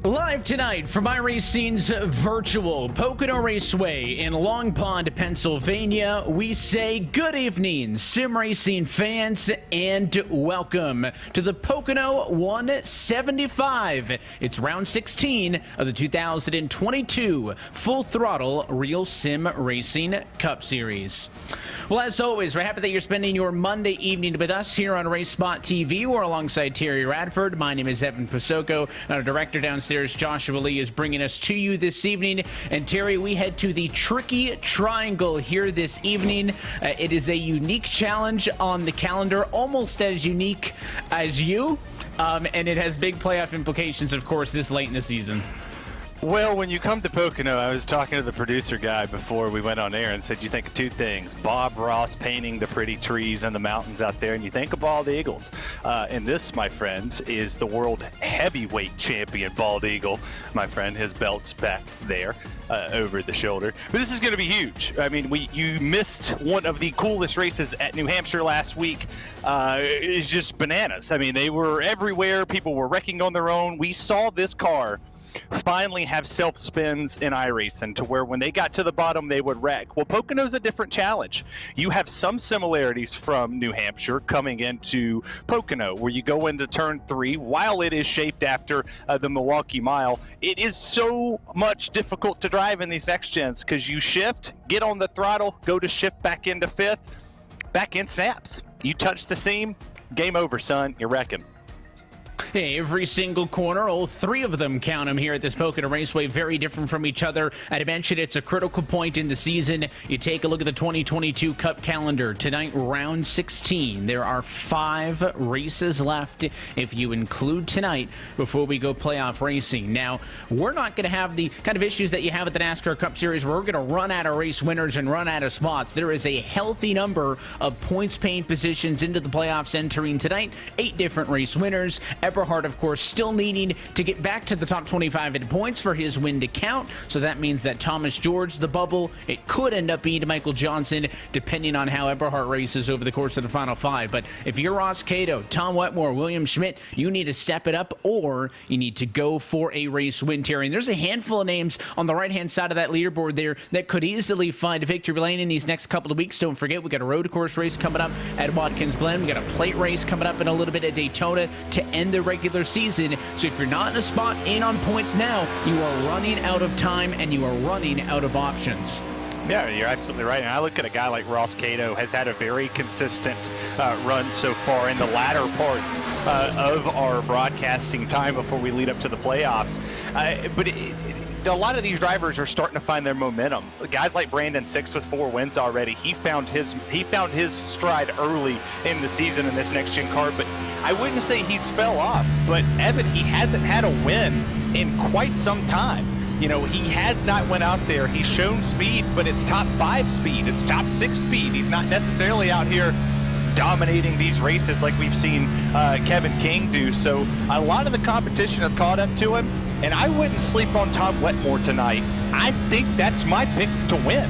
Live tonight from iRacing's virtual Pocono Raceway in Long Pond, Pennsylvania, we say good evening, sim racing fans, and welcome to the Pocono 175. It's round 16 of the 2022 Full Throttle Real Sim Racing Cup Series. Well, as always, we're happy that you're spending your Monday evening with us here on RaceSpotTV. We're alongside Terry Radford. My name is Evan Pocono, and our director downstairs, Joshua Lee, is bringing us to you this evening. And Terry, we head to the Tricky Triangle here this evening. It is a unique challenge on the calendar, almost as unique as you, and it has big playoff implications, of course, this late in the season. Well, when you come to Pocono, I was talking to the producer guy before we went on air and said you think of two things: Bob Ross painting the pretty trees and the mountains out there, and you think of bald eagles. And this, my friend, is the world heavyweight champion bald eagle. My friend, his belt's back there over the shoulder. But this is going to be huge. I mean, you missed one of the coolest races at New Hampshire last week. It's just bananas. I mean, they were everywhere. People were wrecking on their own. We saw this car finally have self-spins in iRacing to where when they got to the bottom, they would wreck. Well, Pocono's a different challenge. You have some similarities from New Hampshire coming into Pocono, where you go into turn 3. While it is shaped after the Milwaukee Mile, it is so much difficult to drive in these next gens because you shift, get on the throttle, go to shift back into 5th, back in snaps. You touch the seam, game over, son. You're wrecking. Hey, every single corner, all three of them, count them here at this Pocono Raceway, very different from each other. I mentioned it's a critical point in the season. You take a look at the 2022 Cup calendar. Tonight, round 16. There are 5 races left if you include tonight before we go playoff racing. Now, we're not going to have the kind of issues that you have at the NASCAR Cup Series where we're going to run out of race winners and run out of spots. There is a healthy number of points paying positions into the playoffs entering tonight. 8 different race winners. Eberhard, of course, still needing to get back to the top 25 in points for his win to count. So that means that Thomas George, the bubble, it could end up being Michael Johnson, depending on how Eberhard races over the course of the final 5. But if you're Ross Cato, Tom Wetmore, William Schmidt, you need to step it up, or you need to go for a race win, Terry. And there's a handful of names on the right-hand side of that leaderboard there that could easily find victory lane in these next couple of weeks. Don't forget, we got a road course race coming up at Watkins Glen. We got a plate race coming up in a little bit at Daytona to end the regular season. So if you're not in a spot in on points now, you are running out of time and you are running out of options. Yeah, you're absolutely right. And I look at a guy like Ross Cato, has had a very consistent run so far in the latter parts of our broadcasting time before we lead up to the playoffs. But a lot of these drivers are starting to find their momentum. Guys like Brandon Six with 4 wins already. He found his stride early in the season in this next gen car, but I wouldn't say he's fell off. But Evan, he hasn't had a win in quite some time. You know, he has not went out there. He's shown speed, but it's top 5 speed. It's top 6 speed. He's not necessarily out here dominating these races like we've seen Kevin King do. So a lot of the competition has caught up to him, and I wouldn't sleep on Tom Wetmore tonight. I think that's my pick to win.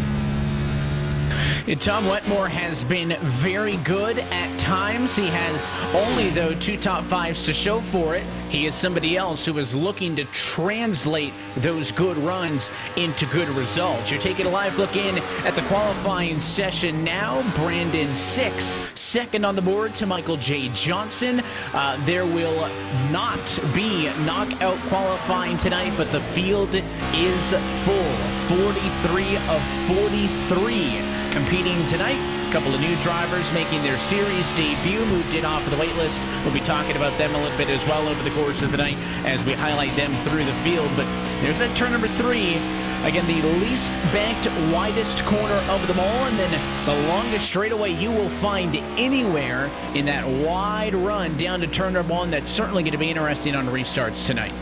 Tom Wetmore has been very good at times. He has only, though, 2 top 5s to show for it. He is somebody else who is looking to translate those good runs into good results. You're taking a live look in at the qualifying session now. Brandon Six, second on the board to Michael J. Johnson. There will not be knockout qualifying tonight, but the field is full. 43 of 43 competing tonight. A couple of new drivers making their series debut, moved in off of the wait list. We'll be talking about them a little bit as well over the course of the night as we highlight them through the field. But there's that turn number 3. Again, the least banked, widest corner of them all, and then the longest straightaway you will find anywhere in that wide run down to turn number 1. That's certainly going to be interesting on restarts tonight.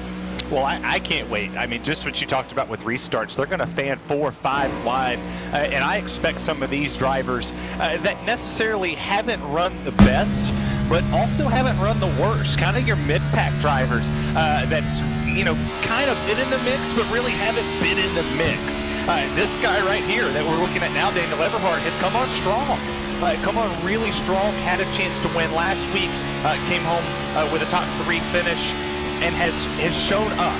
Well, I can't wait. I mean, just what you talked about with restarts, they're going to fan 4 or 5 wide, and I expect some of these drivers that necessarily haven't run the best, but also haven't run the worst. Kind of your mid-pack drivers that's, you know, kind of been in the mix, but really haven't been in the mix. This guy right here that we're looking at now, Daniel Eberhard, has come on strong. Come on really strong, had a chance to win last week, came home with a top 3 finish, and has shown up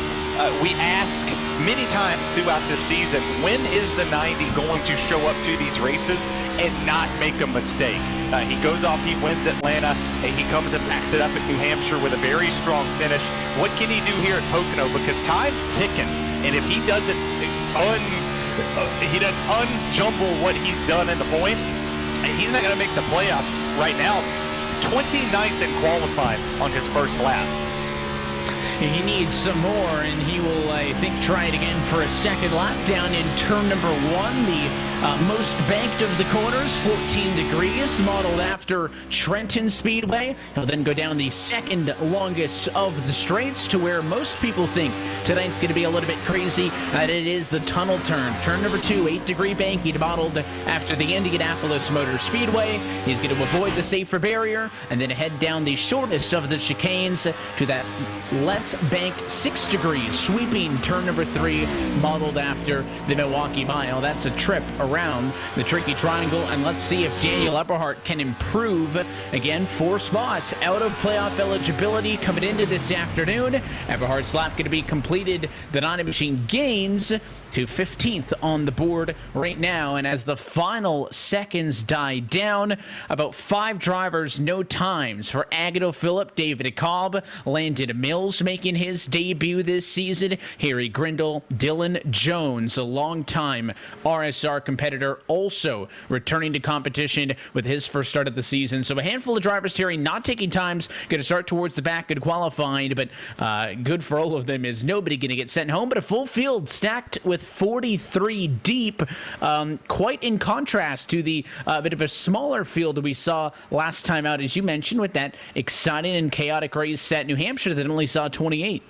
We ask many times throughout this season, when is the 90 going to show up to these races and not make a mistake? He goes off, he wins Atlanta, and he comes and backs it up at New Hampshire with a very strong finish. What can he do here at Pocono? Because time's ticking, and if he doesn't unjumble what he's done in the points, he's not going to make the playoffs right now. 29th in qualifying on his first lap. He needs some more, and he will, I think, try it again for a second lap down in turn number 1. The most banked of the corners, 14 degrees, modeled after Trenton Speedway. He'll then go down the second longest of the straights to where most people think tonight's going to be a little bit crazy, and it is the tunnel turn. Turn number 2, 8-degree banking modeled after the Indianapolis Motor Speedway. He's going to avoid the safer barrier and then head down the shortest of the chicanes to that less banked 6 degrees sweeping turn number 3, modeled after the Milwaukee Mile. That's a trip around the tricky triangle, and let's see if Daniel Eberhardt can improve. Again, 4 spots out of playoff eligibility coming into this afternoon. Eberhardt's lap going to be completed. The 90 machine gains to 15th on the board right now, and as the final seconds die down, about 5 drivers, no times for Agnew Phillip, David Cobb, Landon Mills making his debut this season, Harry Grindle, Dylan Jones, a longtime RSR competitor, also returning to competition with his first start of the season. So a handful of drivers, Terry, not taking times, going to start towards the back, good qualifying, but good for all of them is nobody going to get sent home, but a full field stacked with 43 deep, quite in contrast to the bit of a smaller field that we saw last time out, as you mentioned, with that exciting and chaotic race at New Hampshire that only saw 28.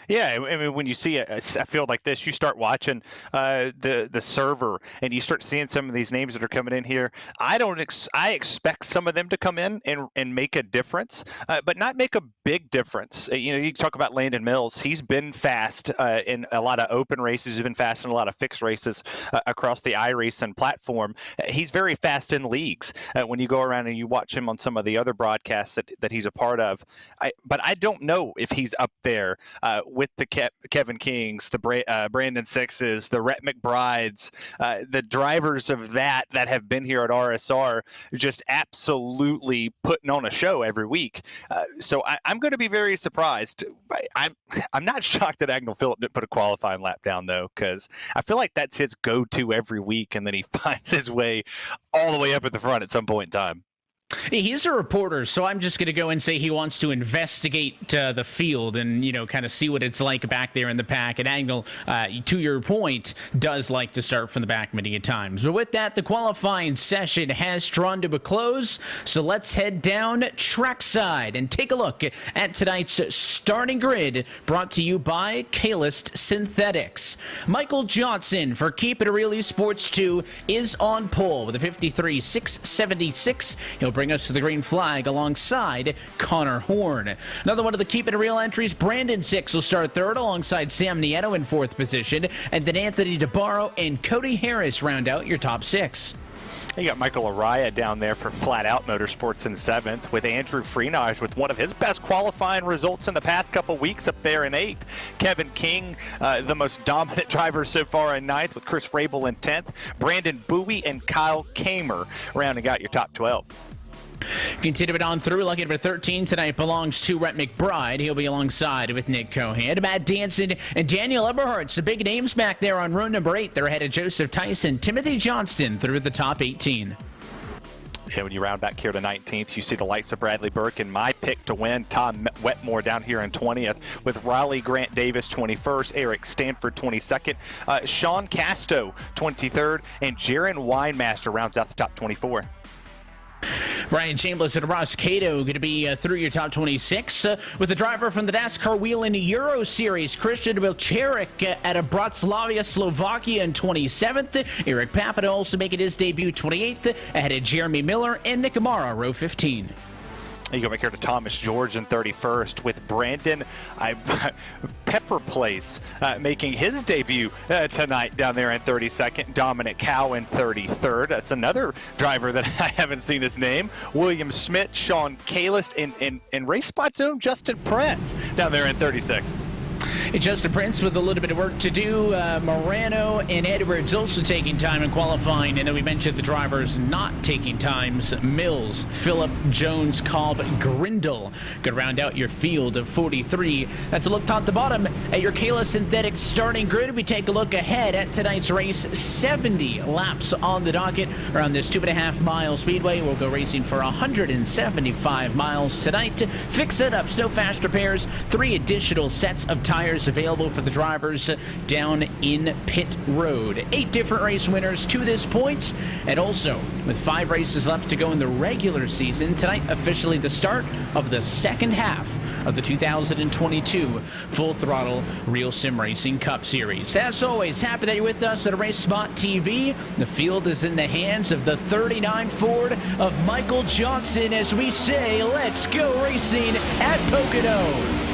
Yeah, I mean, when you see a field like this, you start watching the server, and you start seeing some of these names that are coming in here. I expect some of them to come in and make a difference, but not make a big difference. You talk about Landon Mills. He's been fast in a lot of open races. He's been fast in a lot of fixed races across the iRacing platform. He's very fast in leagues when you go around and you watch him on some of the other broadcasts that he's a part of. But I don't know if he's up there with the Kevin Kings, the Brandon Sixes, the Rhett McBrides, the drivers of that have been here at RSR, just absolutely putting on a show every week. So I'm going to be very surprised. I'm not shocked that Agnew Phillip didn't put a qualifying lap down, though, because I feel like that's his go-to every week, and then he finds his way all the way up at the front at some point in time. He's a reporter, so I'm just going to go and say he wants to investigate the field and, kind of see what it's like back there in the pack. And Agnew, to your point, does like to start from the back many times. But with that, the qualifying session has drawn to a close. So let's head down trackside and take a look at tonight's starting grid, brought to you by Kahlist Synthetics. Michael Johnson for Keep It Real Esports 2 is on pole with a 53.676. He'll bring us to the green flag alongside Connor Horn. Another one of the Keep It Real entries, Brandon Six will start third alongside Sam Nieto in 4th position, and then Anthony DeBarro and Cody Harris round out your top 6. You got Michael Araya down there for Flat Out Motorsports in 7th, with Andrew Freenage with one of his best qualifying results in the past couple weeks up there in 8th. Kevin King, the most dominant driver so far in 9th, with Chris Frabel in 10th. Brandon Bowie and Kyle Kamer rounding out your top 12. Continuing on through, lucky number 13 tonight belongs to Rhett McBride. He'll be alongside with Nick Cohan, Matt Danson, and Daniel Eberhardt. The big names back there on row number 8. They're ahead of Joseph Tyson, Timothy Johnston through the top 18. And when you round back here to 19th, you see the likes of Bradley Burke and my pick to win, Tom Wetmore down here in 20th, with Raleigh Grant Davis 21st, Eric Stanford 22nd, Sean Casto 23rd, and Jaron Winemaster rounds out the top 24. Brian Chambliss and Ross Cato going to be through your top 26 with the driver from the NASCAR Wheel in the Euro Series, Christian Wilczerek at a Bratislava, Slovakia in 27th. Eric Papino also making his debut 28th ahead of Jeremy Miller and Nick Amara, row 15. You go back here to Thomas George in 31st, with Brandon Pepper Place making his debut tonight down there in 32nd. Dominic Cow in 33rd. That's another driver that I haven't seen his name. William Smith, Sean Kahlist, and RaceSpot's own Justin Prince down there in 36th. Justin Prince with a little bit of work to do. Morano and Edwards also taking time in qualifying. And then we mentioned the drivers not taking times. Mills, Phillip, Jones, Cobb, Grindle. Could round out your field of 43. That's a look top to bottom at your Kayla Synthetic starting grid. We take a look ahead at tonight's race. 70 laps on the docket around this 2.5-mile speedway. We'll go racing for 175 miles tonight. Fix It Up, Snow Fast repairs. 3 additional sets of tires available for the drivers down in pit road. 8 different race winners to this point, and also with 5 races left to go in the regular season, tonight officially the start of the second half of the 2022 Full Throttle Real Sim Racing Cup Series. As always, happy that you're with us at RaceSpotTV. The field is in the hands of the 39 Ford of Michael Johnson as we say, let's go racing at Pocono.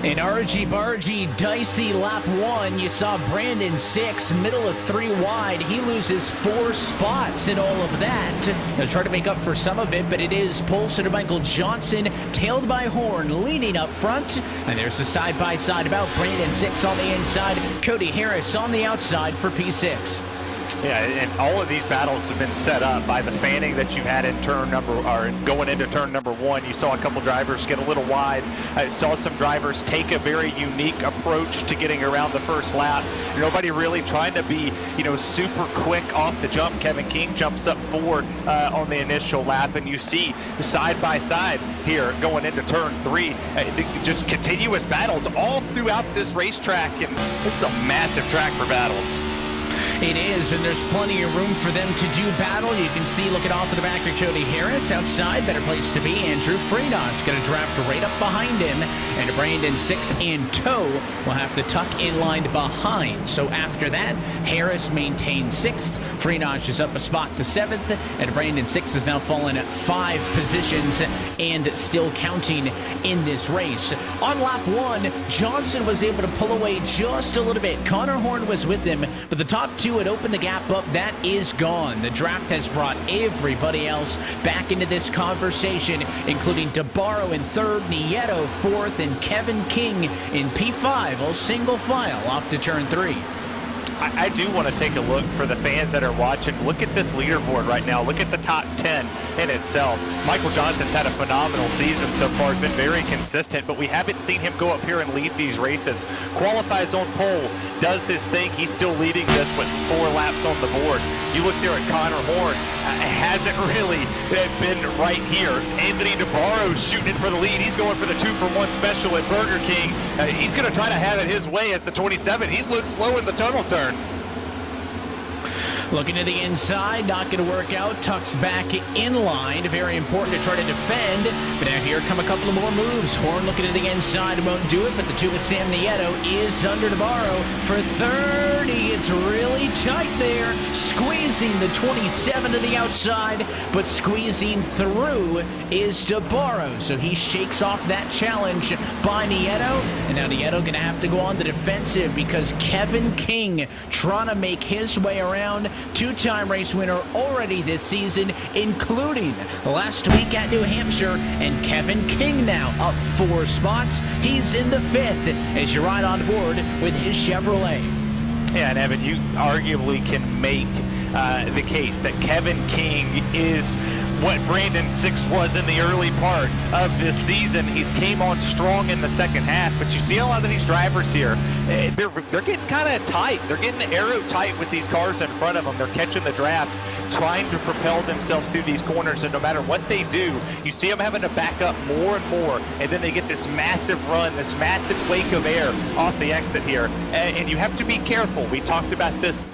In argy-bargy, dicey lap 1, you saw Brandon 6, middle of 3 wide. He loses 4 spots in all of that. They'll try to make up for some of it, but it is Polster to Michael Johnson, tailed by Horn, leading up front. And there's the side-by-side about Brandon 6 on the inside, Cody Harris on the outside for P6. Yeah, and all of these battles have been set up by the fanning that you had in going into turn number 1. You saw a couple drivers get a little wide. I saw some drivers take a very unique approach to getting around the first lap. Nobody really trying to be, super quick off the jump. Kevin King jumps up forward on the initial lap, and you see side by side here going into turn 3. Just continuous battles all throughout this racetrack, and this is a massive track for battles. It is, and there's plenty of room for them to do battle. You can see, looking off to the back of Cody Harris. Outside, better place to be. Andrew Freynosh going to draft right up behind him. And Brandon 6 in tow will have to tuck in line behind. So after that, Harris maintains 6th. Freynosh is up a spot to 7th. And Brandon 6 has now fallen 5 positions and still counting in this race. On lap 1, Johnson was able to pull away just a little bit. Connor Horn was with him, but the top 2 had opened the gap up. That is gone. The draft has brought everybody else back into this conversation, including DeBarro in 3rd, Nieto 4th, and Kevin King in P5, all single file off to turn 3. I do want to take a look for the fans that are watching. Look at this leaderboard right now. Look at the top 10 in itself. Michael Johnson's had a phenomenal season so far. He's been very consistent, but we haven't seen him go up here and lead these races. Qualifies on pole, does his thing. He's still leading this with 4 laps on the board. You look there at Connor Horn, hasn't really been right here. Anthony DeBarro shooting it for the lead. He's going for the 2-for-1 special at Burger King. He's going to try to have it his way as the 27. He looks slow in the tunnel turn. Looking to the inside, not going to work out. Tucks back in line. Very important to try to defend. But now here come a couple of more moves. Horn looking to the inside, won't do it. But the 2 of Sam Nieto is under DeBarro for 30. It's really tight there. Squeezing the 27 to the outside, but squeezing through is DeBarro. So he shakes off that challenge by Nieto. And now Nieto going to have to go on the defensive because Kevin King trying to make his way around. 2-time race winner already this season, including last week at New Hampshire. And Kevin King now up 4 spots. He's in the 5th as you ride on board with his Chevrolet. Yeah, and Evan, you arguably can make the case that Kevin King is what Brandon Six was in the early part of this season. He's came on strong in the second half, but you see a lot of these drivers here, they're getting kind of tight. They're getting aero tight with these cars in front of them. They're catching the draft, trying to propel themselves through these corners, and no matter what they do, you see them having to back up more and more, and then they get this massive run, this massive wake of air off the exit here, and you have to be careful. We talked about this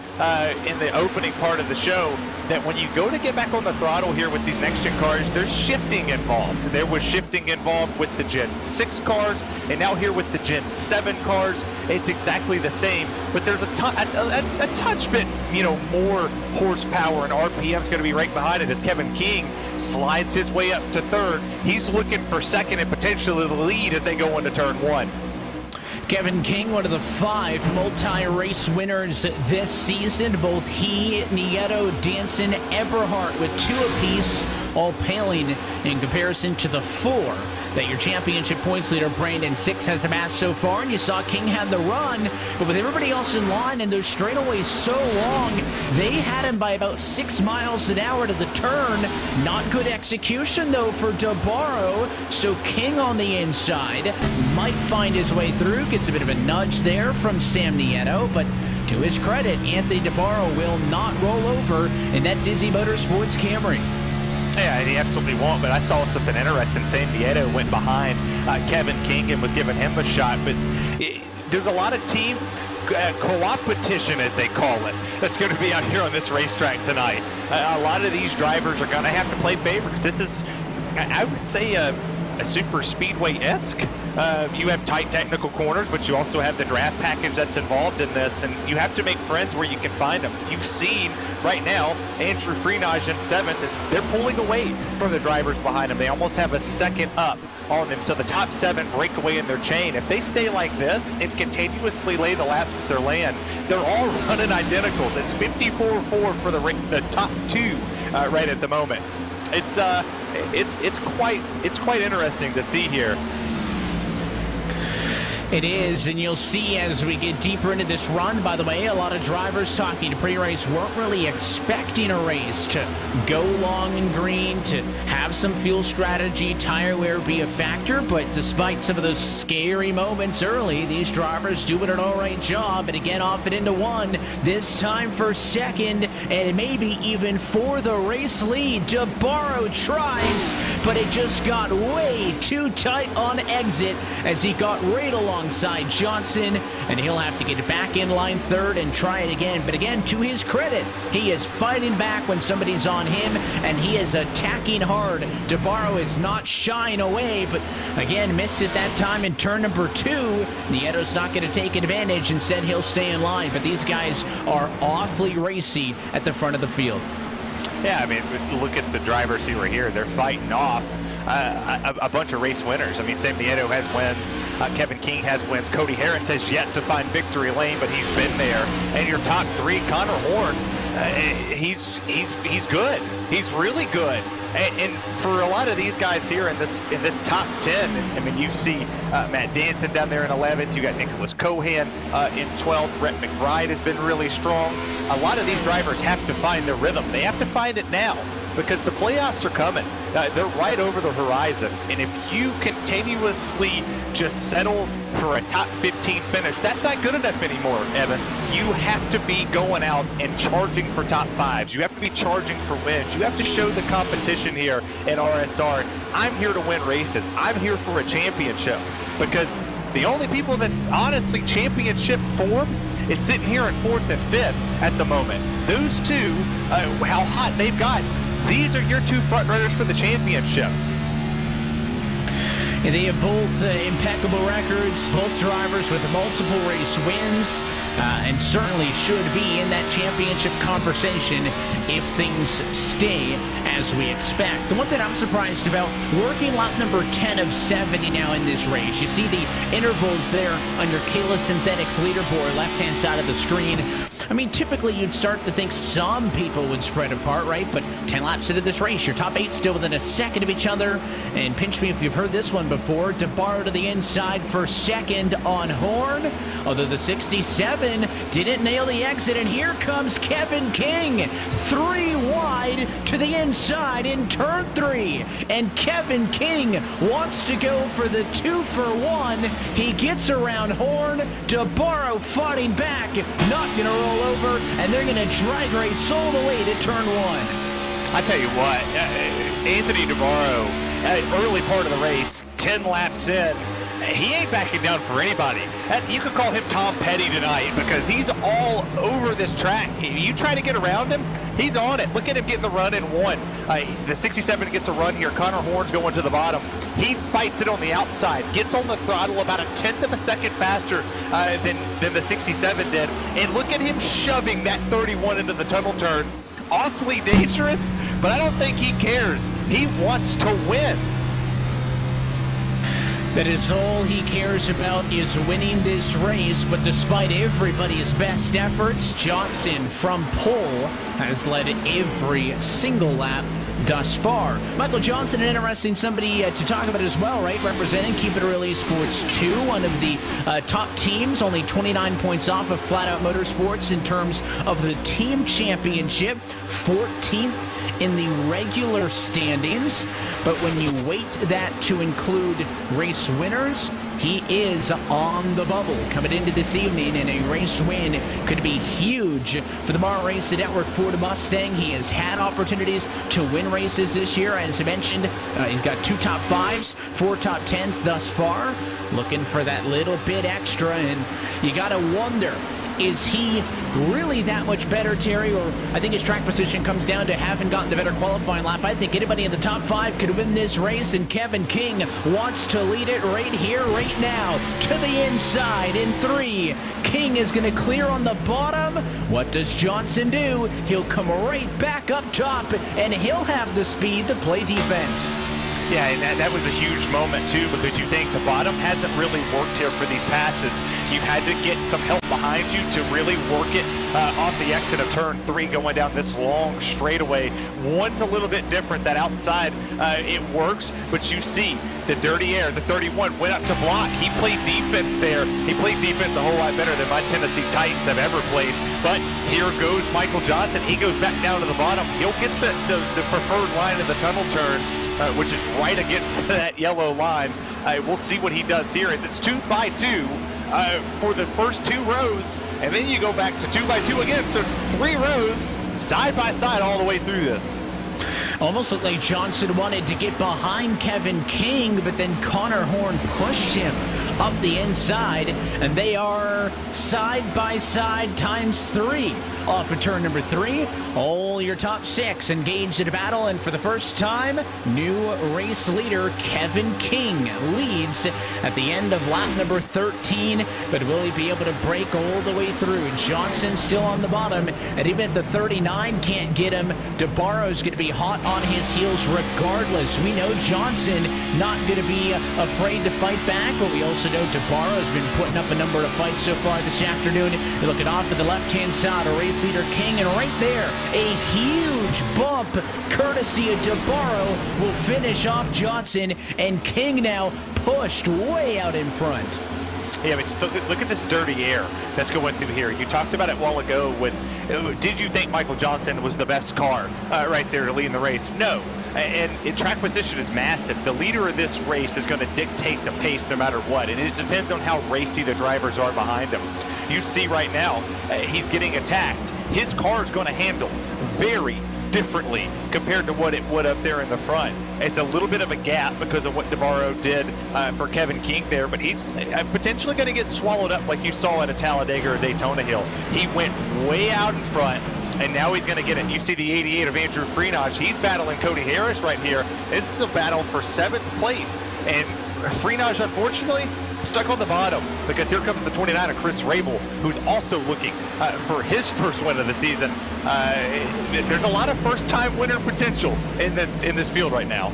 in the opening part of the show, that when you go to get back on the throttle here with these next-gen cars, there's shifting involved. There was shifting involved with the Gen 6 cars, and now here with the Gen 7 cars, it's exactly the same, but there's a touch bit, more horsepower, and RPM's going to be right behind it as Kevin King slides his way up to third. He's looking for second and potentially the lead as they go into turn one. Kevin King, one of the 5 multi-race winners this season. Both he, Nieto, Danson, Eberhardt with 2 apiece, all paling in comparison to the 4 that your championship points leader Brandon Six has amassed so far. And you saw King had the run, but with everybody else in line and those straightaways so long, they had him by about 6 miles an hour to the turn. Not good execution though for DeBarro, so King on the inside might find his way through. Gets a bit of a nudge there from Sam Nieto, but to his credit, Anthony DeBarro will not roll over in that Dizzy Motorsports Camry. Yeah, he absolutely won't, but I saw something interesting. Sam Nieto went behind Kevin King and was giving him a shot, but there's a lot of team co-opetition, as they call it, that's going to be out here on this racetrack tonight. A lot of these drivers are going to have to play favorites. This is, I would say, a super speedway-esque. You have tight technical corners, but you also have the draft package that's involved in this, and you have to make friends where you can find them. You've seen right now Andrew Freenage in 7th, they're pulling away from the drivers behind them. They almost have a second up on them, so the top 7 break away in their chain. If they stay like this and continuously lay the laps that they're laying, they're all running identicals. It's 54-4 for the top 2 right at the moment. It's quite interesting to see here. It is, and you'll see as we get deeper into this run. By the way, a lot of drivers talking to pre-race weren't really expecting a race to go long and green, to have some fuel strategy, tire wear be a factor, but despite some of those scary moments early, these drivers doing an all right job, and again off it into 1, this time for second, and maybe even for the race lead. DeBarro tries, but it just got way too tight on exit as he got right alongside Johnson, and he'll have to get back in line 3rd and try it again. But again, to his credit, he is fighting back when somebody's on him, and he is attacking hard. DeBarro is not shying away, but again, missed it that time in turn number 2. Nieto's not going to take advantage and said he'll stay in line, but these guys are awfully racy at the front of the field. Yeah, I mean, look at the drivers who are here. They're fighting off a bunch of race winners. I mean, Sam Nieto has wins. Kevin King has wins. Cody Harris has yet to find victory lane, but he's been there. And your top 3, Connor Horn, he's good. He's really good. And for a lot of these guys here in this top 10, I mean, you see Matt Danson down there in 11th. You got Nicholas Cohan in 12th. Brett McBride has been really strong. A lot of these drivers have to find their rhythm. They have to find it now, because the playoffs are coming. They're right over the horizon. And if you continuously just settle for a top 15 finish, that's not good enough anymore, Evan. You have to be going out and charging for top 5s. You have to be charging for wins. You have to show the competition here at RSR. I'm here to win races. I'm here for a championship, because the only people that's honestly championship form is sitting here in 4th and 5th at the moment. Those 2, how hot they've got. These are your 2 front runners for the championships. And they have both impeccable records, both drivers with multiple race wins, and certainly should be in that championship conversation if things stay as we expect. The one that I'm surprised about, working lap number 10 of 70 now in this race. You see the intervals there under Kayla Synthetics leaderboard, left-hand side of the screen. I mean, typically you'd start to think some people would spread apart, right? But 10 laps into this race, your top 8 still within a second of each other. And pinch me if you've heard this one before. DeBarro to the inside for second on Horn. Although the 67 67 didn't nail the exit, and here comes Kevin King. 3 wide to the inside in turn 3. And Kevin King wants to go for the 2-for-1. He gets around Horn. DeBarro fighting back, not going to roll over, and they're going to drag race all the way to turn 1. I tell you what, Anthony DeBarro, early part of the race, 10 laps in, he ain't backing down for anybody. You could call him Tom Petty tonight because he's all over this track. You try to get around him, he's on it. Look at him getting the run in 1. The 67 gets a run here. Connor Horn's going to the bottom. He fights it on the outside, gets on the throttle about a 1/10 of a second faster than the 67 did. And look at him shoving that 31 into the tunnel turn. Awfully dangerous, but I don't think he cares. He wants to win. That is all he cares about, is winning this race. But despite everybody's best efforts, Johnson from pole has led every single lap thus far. Michael Johnson, an interesting somebody to talk about as well, right? Representing Keep It Real Esports 2, one of the top teams, only 29 points off of Flat Out Motorsports in terms of the team championship, 14th in the regular standings. But when you weight that to include race winners, he is on the bubble coming into this evening, and a race win could be huge for the Bar Racing Network Ford Mustang. He has had opportunities to win races this year. As I mentioned, he's got 2 top 5s, 4 top 10s thus far. Looking for that little bit extra, and you got to wonder, is he really that much better, Terry? Or I think his track position comes down to having gotten the better qualifying lap. I think anybody in the top 5 could win this race, and Kevin King wants to lead it right here, right now. To the inside in 3. King is going to clear on the bottom. What does Johnson do? He'll come right back up top, and he'll have the speed to play defense. Yeah, and that was a huge moment, too, because you think the bottom hasn't really worked here for these passes. You've had to get some help behind you to really work it off the exit of turn 3 going down this long straightaway. One's a little bit different. That outside, it works, but you see the dirty air. The 31 went up to block. He played defense there. He played defense a whole lot better than my Tennessee Titans have ever played. But here goes Michael Johnson. He goes back down to the bottom. He'll get the preferred line in the tunnel turn, which is right against that yellow line. We'll see what he does here, as it's 2 by 2 for the first 2 rows, and then you go back to 2 by 2 again. So 3 rows side by side all the way through this. Almost looked like Johnson wanted to get behind Kevin King, but then Connor Horn pushed him up the inside, and they are side by side times 3 off of turn number 3. All your top 6 engaged in a battle, and for the first time, new race leader Kevin King leads at the end of lap number 13, but will he be able to break all the way through? Johnson still on the bottom, and even if the 39 can't get him, DeBarro's going to be hot on his heels regardless. We know Johnson not going to be afraid to fight back, but we also know DeBarro's been putting up a number of fights so far this afternoon. You're looking off to the left-hand side, a race leader King, and right there, a huge bump courtesy of DeBarro will finish off Johnson, and King now pushed way out in front. Yeah, but look at this dirty air that's going through here. You talked about it a while ago when, did you think Michael Johnson was the best car right there to lead the race? No. And track position is massive. The leader of this race is going to dictate the pace no matter what, and it depends on how racy the drivers are behind him. You see right now, he's getting attacked. His car is going to handle very differently compared to what it would up there in the front. It's a little bit of a gap because of what DeBarro did for Kevin King there, but he's potentially going to get swallowed up like you saw at a Talladega or Daytona Hill. He went way out in front, and now he's going to get it. You see the 88 of Andrew Freenage. He's battling Cody Harris right here. This is a battle for 7th place, and Freenage, unfortunately, stuck on the bottom because here comes the 29 of Chris Rabel, who's also looking for his first win of the season. There's a lot of first-time winner potential in this field right now.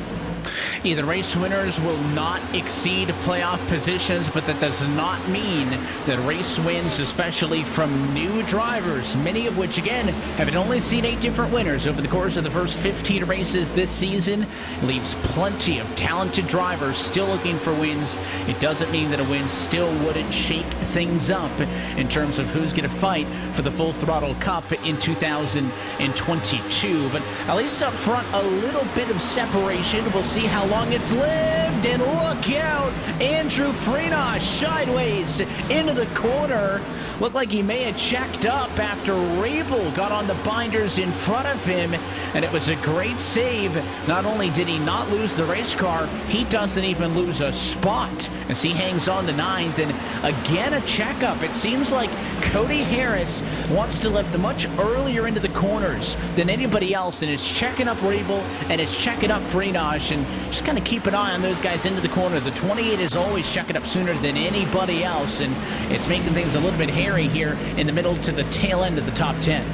Yeah, the race winners will not exceed playoff positions, but that does not mean that race wins, especially from new drivers, many of which, again, have only seen 8 different winners over the course of the first 15 races this season, leaves plenty of talented drivers still looking for wins. It doesn't mean that a win still wouldn't shake things up in terms of who's going to fight for the Full Throttle Cup in 2022. But at least up front, a little bit of separation. We'll see how long it's lived, and look out, Andrew Freenach sideways into the corner. Looked like he may have checked up after Rabel got on the binders in front of him, and it was a great save. Not only did he not lose the race car, he doesn't even lose a spot as he hangs on to 9th, and again a checkup. It seems like Cody Harris wants to lift much earlier into the corners than anybody else, and is checking up Rabel and is checking up Freenach, and just kind of keep an eye on those guys into the corner. The 28 is always checking up sooner than anybody else, and it's making things a little bit hairy here in the middle to the tail end of the top 10.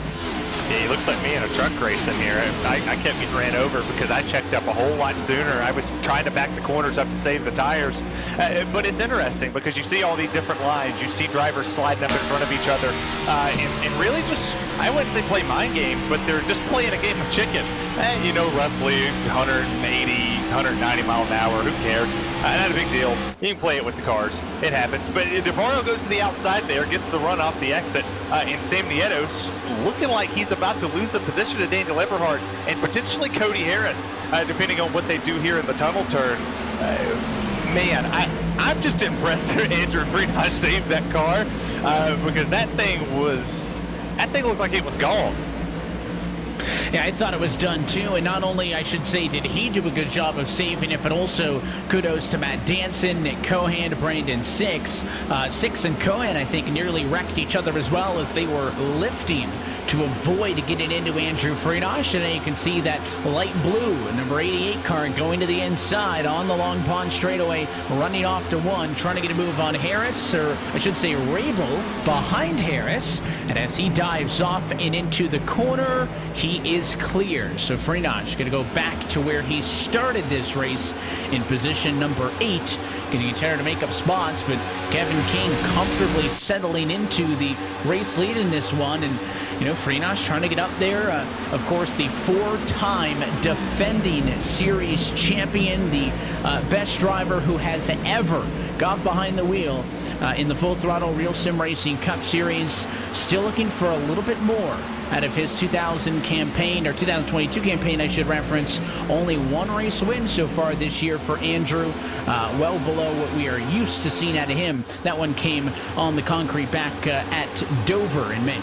Yeah, he looks like me in a truck race in here. I kept getting ran over because I checked up a whole lot sooner. I was trying to back the corners up to save the tires. But it's interesting because you see all these different lines. You see drivers sliding up in front of each other. And really just, I wouldn't say play mind games, but they're just playing a game of chicken. And you know, roughly 180, 190 mile an hour. Who cares? Not a big deal. You can play it with the cars. It happens. But DeVaro goes to the outside there, gets the run off the exit. And Sam Nieto's looking like he's about to lose the position to Daniel Eberhardt and potentially Cody Harris, depending on what they do here in the tunnel turn. Man, I'm just impressed that Andrew Freenach saved that car because that thing looked like it was gone. Yeah, I thought it was done too, and not only, I should say, did he do a good job of saving it, but also kudos to Matt Danson, Nick Cohan, Brandon Six. Six and Cohan, I think, nearly wrecked each other as well as they were lifting to avoid getting into Andrew Freenach, and you can see that light blue number 88 car going to the inside on the Long Pond straightaway, running off to 1, trying to get a move on Harris, or I should say Rabel, behind Harris, and as he dives off and into the corner, he is clear. So Freenach going to go back to where he started this race in position number 8. Going to continue to make up spots, but Kevin King comfortably settling into the race lead in this one, and you know, Freenach trying to get up there. Of course, the 4-time defending series champion, the best driver who has ever got behind the wheel in the Full Throttle RealSimRacing Cup Series. Still looking for a little bit more out of his 2022 campaign, I should reference. Only 1 race win so far this year for Andrew, well below what we are used to seeing out of him. That one came on the concrete back at Dover in May.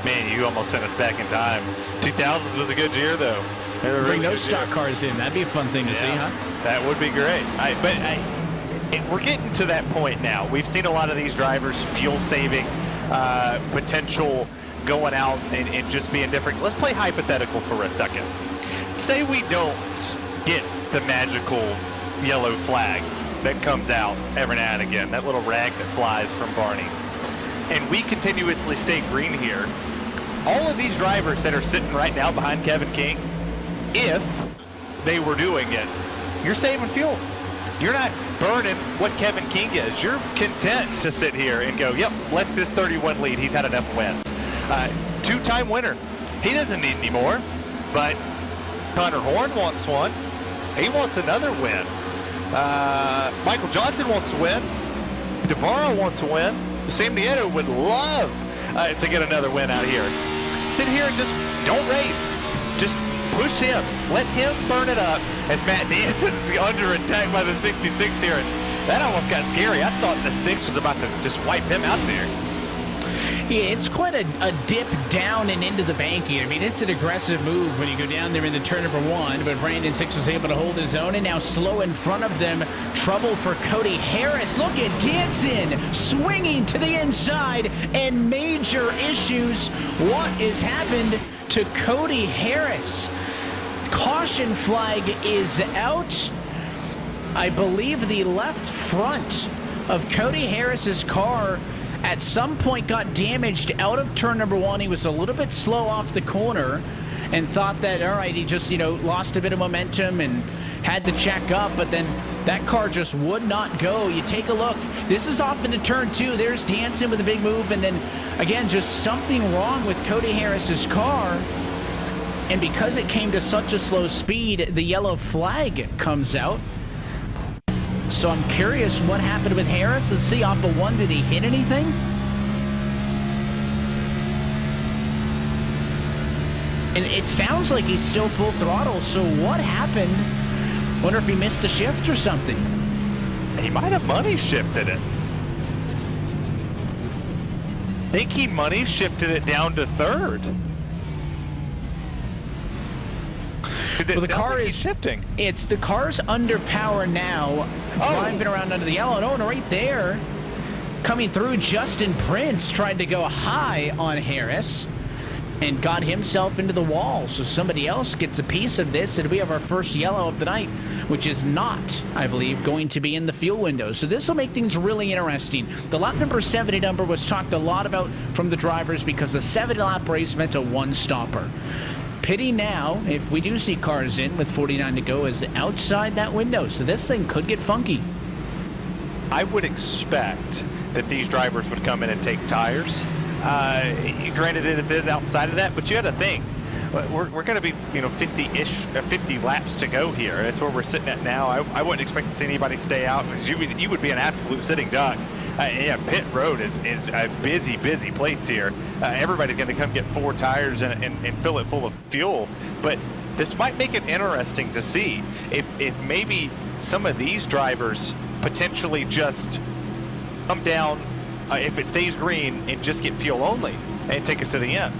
Man, you almost sent us back in time. 2000s was a good year, though. Bring those stock cars in. That'd be a fun thing to see, huh? That would be great. We're getting to that point now. We've seen a lot of these drivers fuel saving potential going out and just being different. Let's play hypothetical for a second. Say we don't get the magical yellow flag that comes out every now and again, that little rag that flies from Barney, and we continuously stay green here. All of these drivers that are sitting right now behind Kevin King, if they were doing it, you're saving fuel. You're not burning what Kevin King is. You're content to sit here and go, yep, let this 31 lead. He's had enough wins. 2-time winner. He doesn't need any more, but Connor Horn wants one. He wants another win. Michael Johnson wants to win. DeVaro wants to win. Sam Nieto would love to get another win out here. Sit here and just don't race. Just push him. Let him burn it up as Matt Danson's under attack by the 66 here. And that almost got scary. I thought the 6 was about to just wipe him out there. Yeah, it's quite a dip down and into the bank here. I mean, it's an aggressive move when you go down there in the turn number 1, but Brandon Six was able to hold his own, and now slow in front of them. Trouble for Cody Harris. Look at Danson swinging to the inside, and major issues. What has happened to Cody Harris? Caution flag is out. I believe the left front of Cody Harris's car at some point got damaged out of turn number 1. He was a little bit slow off the corner and thought that, all right, he just, lost a bit of momentum and had to check up, but then that car just would not go. You take a look. This is off into turn 2. There's Danson with a big move, and then, again, just something wrong with Cody Harris's car. And because it came to such a slow speed, the yellow flag comes out. So I'm curious what happened with Harris. Let's see, off of 1, did he hit anything? And it sounds like he's still full throttle, so what happened? Wonder if he missed the shift or something. He might have money shifted it. I think he money shifted it down to 3rd. Well, the car is shifting. The car's under power now, driving around under the yellow. And right there, coming through, Justin Prince tried to go high on Harris and got himself into the wall. So somebody else gets a piece of this, and we have our first yellow of the night, which is not, I believe, going to be in the fuel window. So this will make things really interesting. The lap number 70 number was talked a lot about from the drivers because the 70-lap race meant a one-stopper. Pity now, if we do see cars in with 49 to go, is outside that window. So this thing could get funky. I would expect that these drivers would come in and take tires. Granted, it is outside of that, but you had to think. We're going to be, 50 laps to go here. That's where we're sitting at now. I wouldn't expect to see anybody stay out because you would be an absolute sitting duck. Yeah, pit road is a busy place here. Everybody's going to come get 4 tires and fill it full of fuel. But this might make it interesting to see if maybe some of these drivers potentially just come down if it stays green and just get fuel only and take us to the end.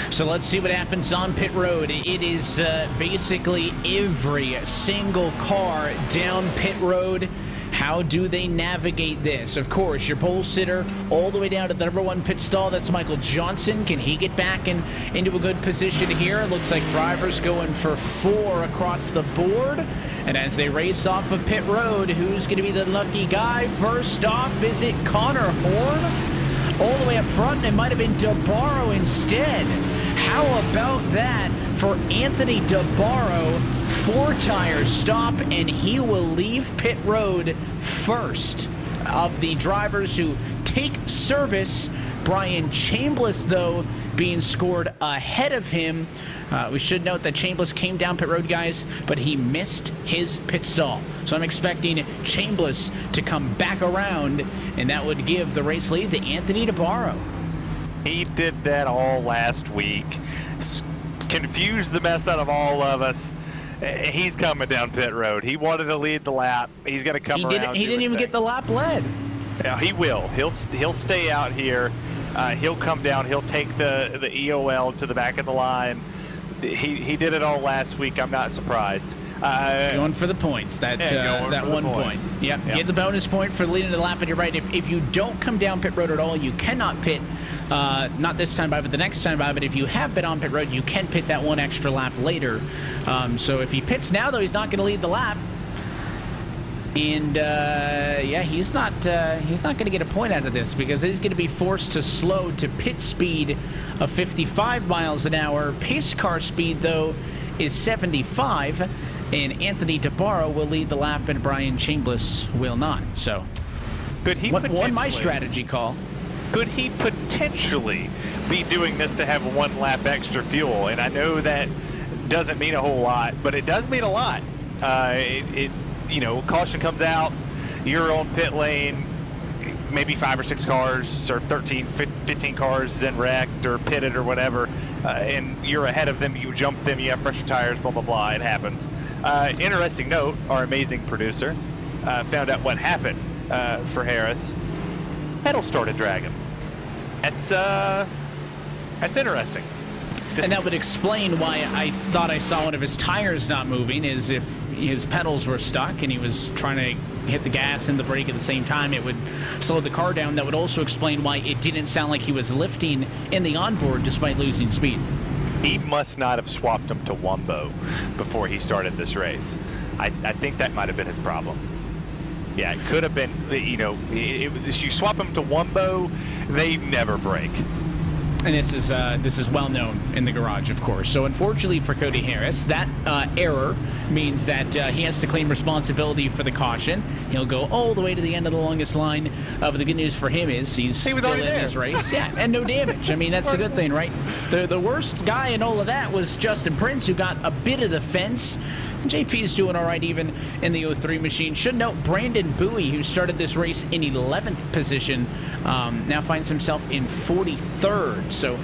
So let's see what happens on pit road. It is basically every single car down pit road. How do they navigate this? Of course, your pole sitter all the way down to the number 1 pit stall. That's Michael Johnson. Can he get back into a good position here? It looks like drivers going for 4 across the board. And as they race off of pit road, who's going to be the lucky guy? First off, is it Connor Horn? All the way up front, it might have been DeBarro instead. How about that for Anthony DeBarro? 4 tires stop, and he will leave pit road first of the drivers who take service. Brian Chambliss, though, being scored ahead of him. We should note that Chambliss came down pit road, guys, but he missed his pit stall. So I'm expecting Chambliss to come back around, and that would give the race lead to Anthony DeBarro. He did that all last week. Confused the mess out of all of us. He's coming down pit road. He wanted to lead the lap. He's going to come around. He didn't even get the lap led. Yeah, he will. He'll stay out here. He'll come down. He'll take the EOL to the back of the line. He did it all last week. I'm not surprised. Going for the points. That 1 point. Yep. Get the bonus point for leading the lap. And you're right. If you don't come down pit road at all, you cannot pit. Not this time by, but the next time by. But if you have been on pit road, you can pit that 1 extra lap later. So if he pits now, though, he's not going to lead the lap. And yeah, he's not going to get a point out of this because he's going to be forced to slow to pit speed of 55 miles an hour. Pace car speed, though, is 75. And Anthony DeBarro will lead the lap, and Brian Chambliss will not. So, could he won my strategy call. Could he potentially be doing this to have 1 lap extra fuel? And I know that doesn't mean a whole lot, but it does mean a lot. Caution comes out, you're on pit lane, maybe 5 or 6 cars or 13, 15 cars then wrecked or pitted or whatever, and you're ahead of them, you jump them, you have fresher tires, blah, blah, blah, it happens. Interesting note, our amazing producer found out what happened for Harris. Pedal started dragging. That's interesting. And that would explain why I thought I saw one of his tires not moving, is if his pedals were stuck and he was trying to hit the gas and the brake at the same time, it would slow the car down. That would also explain why it didn't sound like he was lifting in the onboard despite losing speed. He must not have swapped them to Wumbo before he started this race. I think that might have been his problem. Yeah, it could have been, it was, you swap them to Wumbo, they never break. And this is well known in the garage, of course. So unfortunately for Cody Harris, that error means that he has to claim responsibility for the caution. He'll go all the way to the end of the longest line. But the good news for him is he's still in this race. Yeah, and no damage. I mean, that's the good thing, right? The worst guy in all of that was Justin Prince, who got a bit of the fence. JP's doing all right even in the 03 machine. Should note Brandon Bowie, who started this race in 11th position, now finds himself in 43rd. So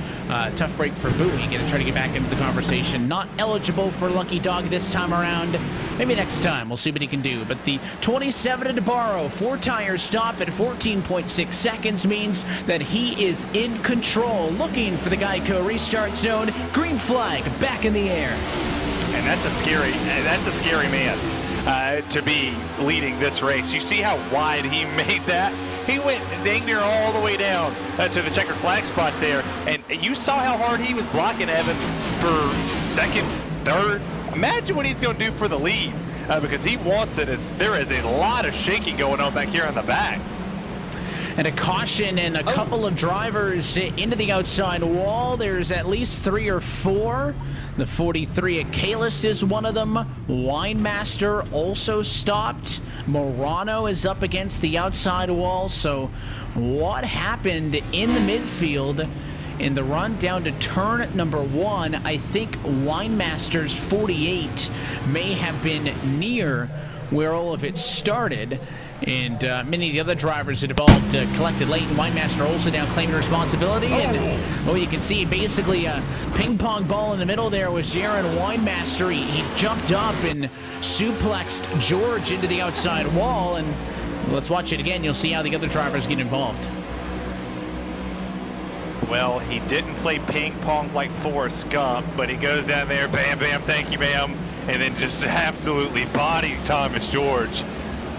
tough break for Bowie. Going to try to get back into the conversation. Not eligible for Lucky Dog this time around. Maybe next time. We'll see what he can do. But the 27 at DeBarro, 4-tire stop at 14.6 seconds means that he is in control. Looking for the Geico restart zone. Green flag back in the air. And that's a scary man to be leading this race. You see how wide he made that? He went dang near all the way down to the checkered flag spot there. And you saw how hard he was blocking Evan for second, third. Imagine what he's going to do for the lead because he wants it. There is a lot of shaking going on back here on the back. And a caution and a couple of drivers into the outside wall. There's at least 3 or 4. The 43 at Kalis is one of them. Winemaster also stopped. Morano is up against the outside wall. So what happened in the midfield in the run down to turn number 1? I think Winemaster's 48 may have been near where all of it started. And many of the other drivers that involved collected late. And Winemaster also now claiming responsibility. And you can see basically a ping pong ball in the middle there was Jaron Winemaster. He jumped up and suplexed George into the outside wall. And let's watch it again. You'll see how the other drivers get involved. Well, he didn't play ping pong like Forrest Gump, but he goes down there, bam, bam, thank you, ma'am, and then just absolutely bodies Thomas George.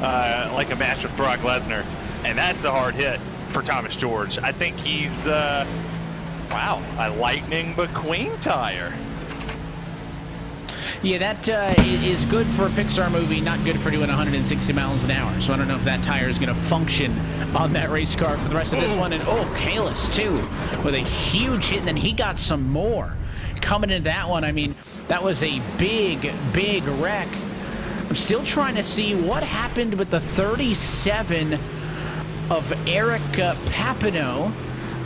Like a match with Brock Lesnar, and that's a hard hit for Thomas George. I think he's, a Lightning McQueen tire. Yeah, that is good for a Pixar movie, not good for doing 160 miles an hour. So I don't know if that tire is going to function on that race car for the rest of this one. And Kalis too, with a huge hit, and then he got some more coming into that one. I mean, that was a big, big wreck. I'm still trying to see what happened with the 37 of Eric Papineau,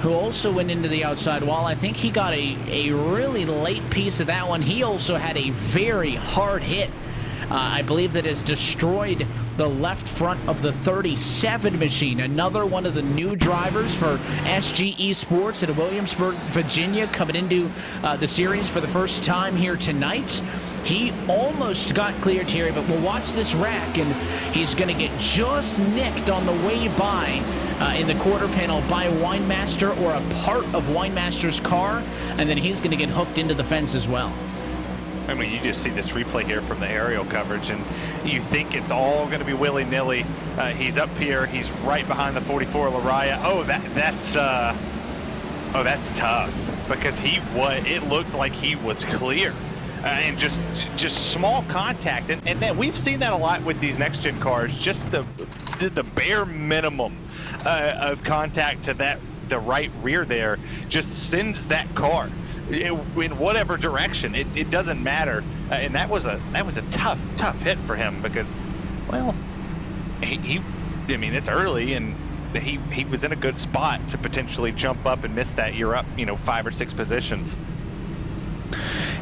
who also went into the outside wall. I think he got a really late piece of that one. He also had a very hard hit. I believe that has destroyed the left front of the 37 machine. Another one of the new drivers for SG Esports at Williamsburg, Virginia, coming into the series for the first time here tonight. He almost got cleared here, but we'll watch this wreck, and he's going to get just nicked on the way by in the quarter panel by Winemaster or a part of Winemaster's car, and then he's going to get hooked into the fence as well. I mean, you just see this replay here from the aerial coverage, and you think it's all going to be willy-nilly. He's up here. He's right behind the 44 Lariah. That's tough because it looked like he was clear. And just small contact, and then we've seen that a lot with these next gen cars. Just the bare minimum of contact to the right rear there just sends that car in whatever direction. It doesn't matter, and that was a tough hit for him because, well, it's early and he was in a good spot to potentially jump up and miss that. You're up 5 or 6 positions.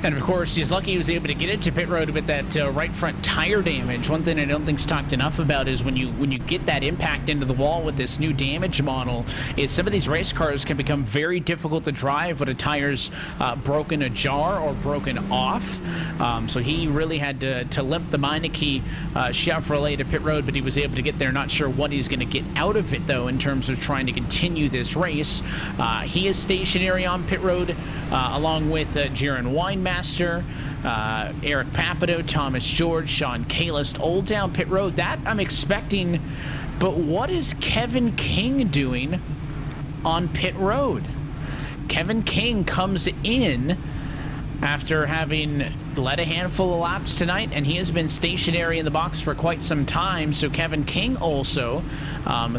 And of course, he's lucky he was able to get into pit road with that right front tire damage. One thing I don't think's talked enough about is when you get that impact into the wall with this new damage model, is some of these race cars can become very difficult to drive when a tire's broken ajar or broken off. So he really had to limp the Meineke Chevrolet to pit road, but he was able to get there. Not sure what he's going to get out of it, though, in terms of trying to continue this race. He is stationary on pit road along with Jaron Winemaster, Eric Papineau, Thomas George, Sean Kalis, all down pit road. That I'm expecting, but what is Kevin King doing on pit road? Kevin King comes in after having led a handful of laps tonight, and he has been stationary in the box for quite some time. So Kevin King also,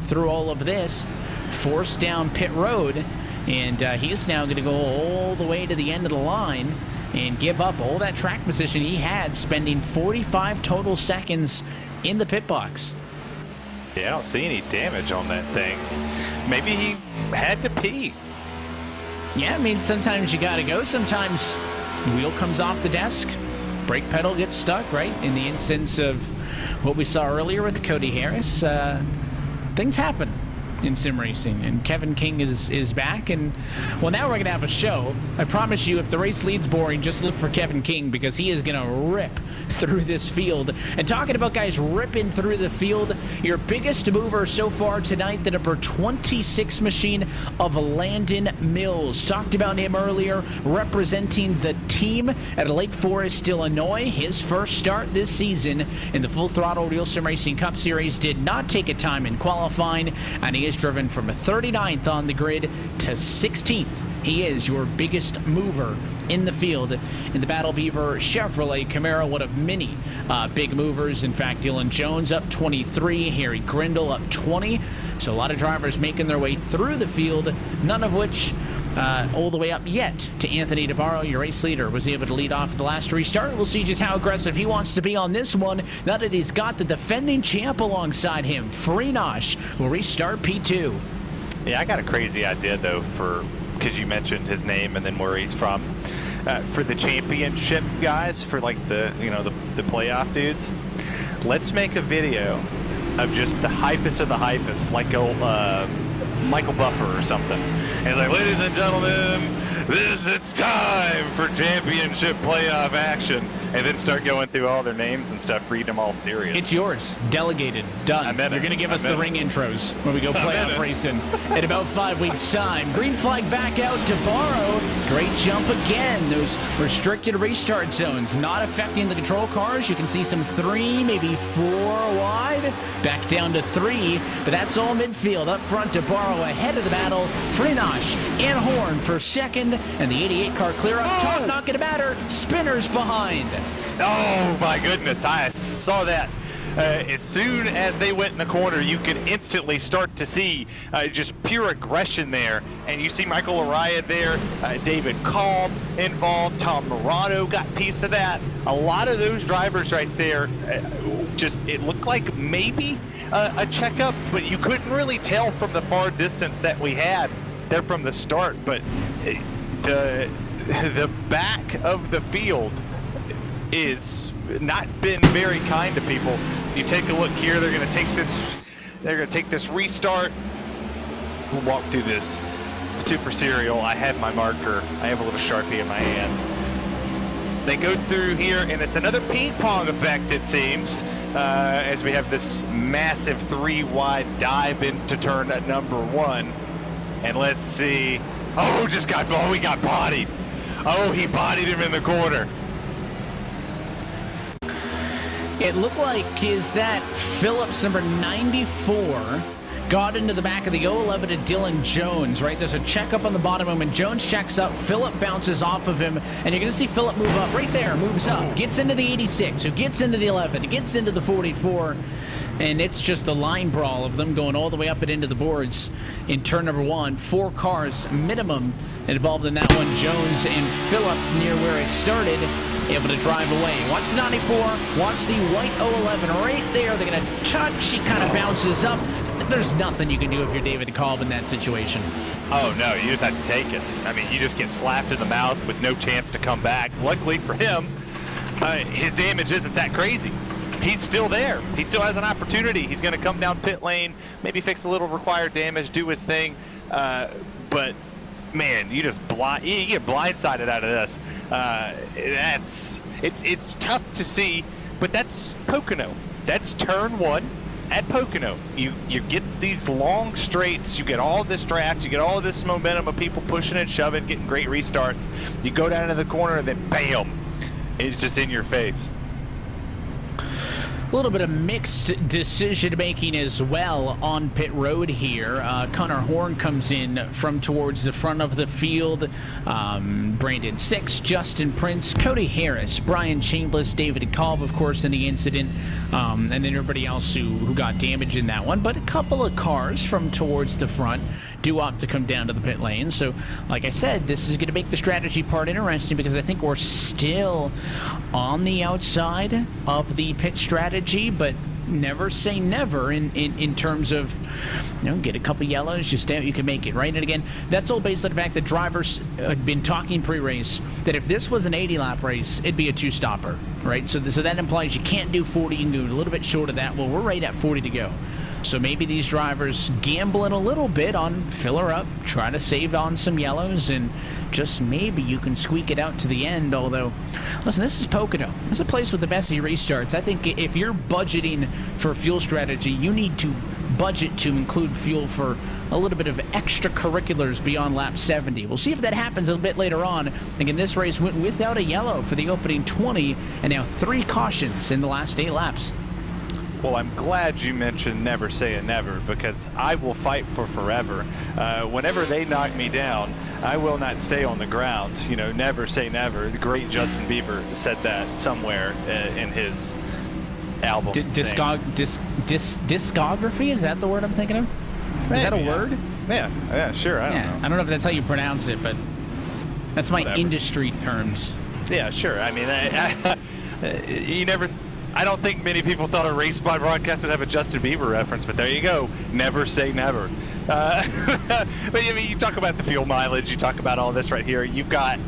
through all of this, forced down pit road. And he is now going to go all the way to the end of the line and give up all that track position he had, spending 45 total seconds in the pit box. Yeah, I don't see any damage on that thing. Maybe he had to pee. Yeah, I mean, sometimes you got to go. Sometimes the wheel comes off the desk, brake pedal gets stuck, right? In the instance of what we saw earlier with Cody Harris, things happen in sim racing, and Kevin King is back, and well, now we're gonna have a show. I promise you, if the race leads boring, just look for Kevin King, because he is gonna rip through this field. And talking about guys ripping through the field, your biggest mover so far tonight, the number 26 machine of Landon Mills. Talked about him earlier, representing the team at Lake Forest, Illinois. His first start this season in the Full Throttle RealSimRacing Cup Series, did not take a time in qualifying, and he is driven from 39th on the grid to 16th. He is your biggest mover in the field in the Battle Beaver Chevrolet Camaro. One of many big movers. In fact, Dylan Jones up 23, Harry Grindle up 20. So a lot of drivers making their way through the field, none of which all the way up yet to Anthony DeBarro, your race leader, was able to lead off the last restart. We'll see just how aggressive he wants to be on this one, now that he's got the defending champ alongside him. Freenosh will restart P2. Yeah, I got a crazy idea, though, because you mentioned his name and then where he's from. For the championship guys, for like the playoff dudes, let's make a video of just the hypest of the hypest, like old Michael Buffer or something. And like, ladies and gentlemen, it's time for championship playoff action. And then start going through all their names and stuff, read them all serious. It's yours. Delegated. Done. You're going to give us the ring intros when we go playoff racing in about 5 weeks' time. Green flag back out to Barrow. Great jump again. Those restricted restart zones not affecting the control cars. You can see some 3, maybe 4 wide. Back down to 3, but that's all midfield. Up front to Barrow ahead of the battle. Freenosh and Horn for second, and the 88 car clear up top. Not going to matter. Spinners behind. Oh my goodness, I saw that. As soon as they went in the corner, you could instantly start to see just pure aggression there. And you see Michael Araya there, David Kalb involved, Tom Morado got a piece of that. A lot of those drivers right there, it looked like maybe a checkup, but you couldn't really tell from the far distance that we had there from the start. But the back of the field is not been very kind to people. You take a look here, they're going to take this restart. We'll walk through this super serial. I have my marker. I have a little Sharpie in my hand. They go through here, and it's another ping pong effect, it seems, as we have this massive 3-wide dive into turn at number 1. And let's see. Oh, we got bodied. Oh, he bodied him in the corner. It looked like Phillips number 94 got into the back of the 011 to Dylan Jones, right? There's a checkup on the bottom of him, and Jones checks up. Phillip bounces off of him, and you're going to see Phillip move up right there, moves up, gets into the 86, who gets into the 11, gets into the 44, and it's just a line brawl of them going all the way up and into the boards in turn number 1. 4 cars minimum involved in that one. Jones and Phillip near where it started, able to drive away. Watch the 94, watch the white 011 right there. They're going to touch. He kind of bounces up. There's nothing you can do if you're David Kalb in that situation. Oh, no, you just have to take it. I mean, you just get slapped in the mouth with no chance to come back. Luckily for him, his damage isn't that crazy. He's still there. He still has an opportunity. He's going to come down pit lane, maybe fix a little required damage, do his thing. But man, you get blindsided out of this. It's tough to see, but that's Pocono. That's turn 1 at Pocono. You get these long straights, you get all this draft, you get all this momentum of people pushing and shoving, getting great restarts. You go down into the corner and then bam, it's just in your face. A little bit of mixed decision-making as well on pit road here. Connor Horn comes in from towards the front of the field. Brandon Six, Justin Prince, Cody Harris, Brian Chambliss, David Kalb, of course, in the incident, and then everybody else who got damaged in that one. But a couple of cars from towards the front do opt to come down to the pit lane. So, like I said, this is going to make the strategy part interesting because I think we're still on the outside of the pit strategy, but never say never in terms of, get a couple yellows, just you can make it, right? And again, that's all based on the fact that drivers had been talking pre-race that if this was an 80-lap race, it'd be a two-stopper, right? So that implies you can't do 40, you can do a little bit short of that. Well, we're right at 40 to go. So maybe these drivers gambling a little bit on filler up, try to save on some yellows, and just maybe you can squeak it out to the end. Although, listen, this is Pocono. This is a place with the messy restarts. I think if you're budgeting for fuel strategy, you need to budget to include fuel for a little bit of extracurriculars beyond lap 70. We'll see if that happens a little bit later on. Again, this race went without a yellow for the opening 20, and now 3 cautions in the last 8 laps. Well, I'm glad you mentioned never say a never, because I will fight for forever. Whenever they knock me down, I will not stay on the ground. Never say never. The great Justin Bieber said that somewhere in his album. Discography? Is that the word I'm thinking of? Maybe, is that a word? Yeah, sure. I don't know. I don't know if that's how you pronounce it, but that's my industry terms. Yeah, sure. I mean, I don't think many people thought a Race Spot broadcast would have a Justin Bieber reference, but there you go. Never say never. But I mean, you talk about the fuel mileage, you talk about all this right here. You've got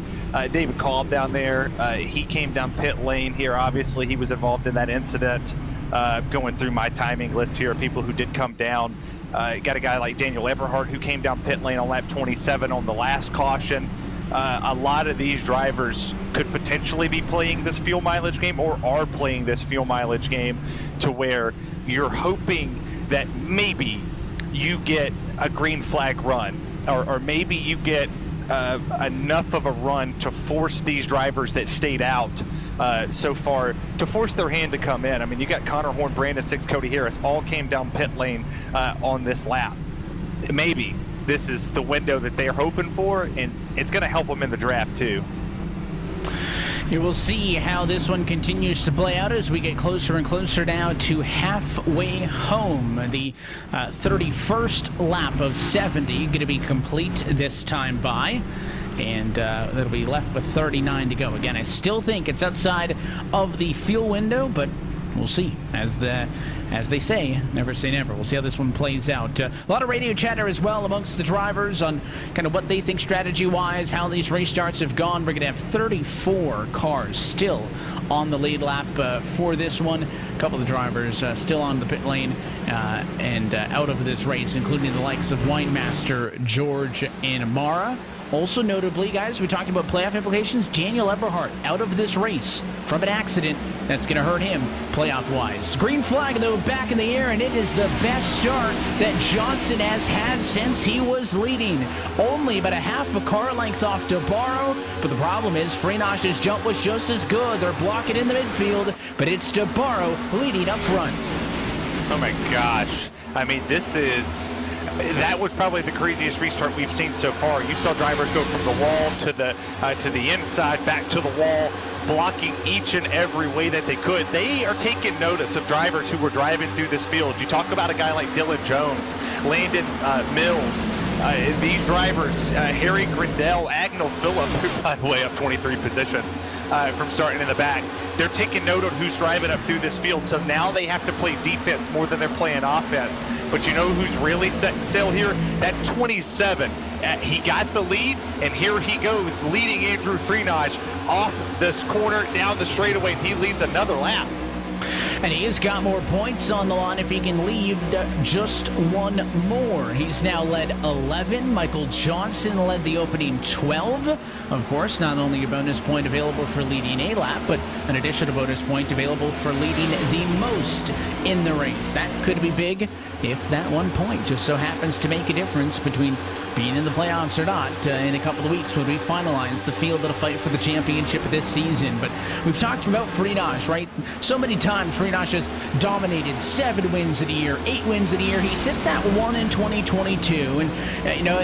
David Cobb down there. He came down pit lane here. Obviously, he was involved in that incident. Going through my timing list here of people who did come down. Got a guy like Daniel Eberhardt who came down pit lane on lap 27 on the last caution. A lot of these drivers could potentially be playing this fuel mileage game or are playing this fuel mileage game to where you're hoping that maybe you get a green flag run or maybe you get enough of a run to force these drivers that stayed out so far to force their hand to come in. I mean, you got Connor Horn, Brandon Six, Cody Harris all came down pit lane on this lap. Maybe this is the window that they're hoping for, and it's going to help them in the draft too. You will see how this one continues to play out as we get closer and closer now to halfway home. The 31st lap of 70 going to be complete this time by, and that'll be left with 39 to go. Again, I still think it's outside of the fuel window, but we'll see. As they say never. We'll see how this one plays out. A lot of radio chatter as well amongst the drivers on kind of what they think strategy-wise, how these race starts have gone. We're going to have 34 cars still on the lead lap for this one. A couple of the drivers still on the pit lane and out of this race, including the likes of Winemaster, George, and Mara. Also notably, guys, we talked about playoff implications. Daniel Eberhardt out of this race from an accident that's going to hurt him playoff-wise. Green flag, though, back in the air, and it is the best start that Johnson has had since he was leading. Only about a half a car length off DeBarro, but the problem is Freenosh's jump was just as good. They're blocking in the midfield, but it's DeBarro leading up front. Oh my gosh. I mean, that was probably the craziest restart we've seen so far. You saw drivers go from the wall to the inside, back to the wall, blocking each and every way that they could. They are taking notice of drivers who were driving through this field. You talk about a guy like Dylan Jones, Landon Mills, these drivers, Harry Grindell, Agnell Phillip, who, by the way, up 23 positions from starting in the back. They're taking note of who's driving up through this field, so now they have to play defense more than they're playing offense. But you know who's really setting sail here? That 27. He got the lead, and here he goes, leading Andrew Freenosh off this corner down the straightaway, and he leads another lap. And he has got more points on the line if he can lead just one more. He's now led 11. Michael Johnson led the opening 12. Of course, not only a bonus point available for leading a lap, but an additional bonus point available for leading the most in the race. That could be big if that 1 point just so happens to make a difference between being in the playoffs or not in a couple of weeks when we finalize the field that'll fight for the championship of this season. But we've talked about Freenosh, right? So many times Freenosh Freenosh has dominated 7 wins in a year, 8 wins in a year. He sits at 1 in 2022, and you know,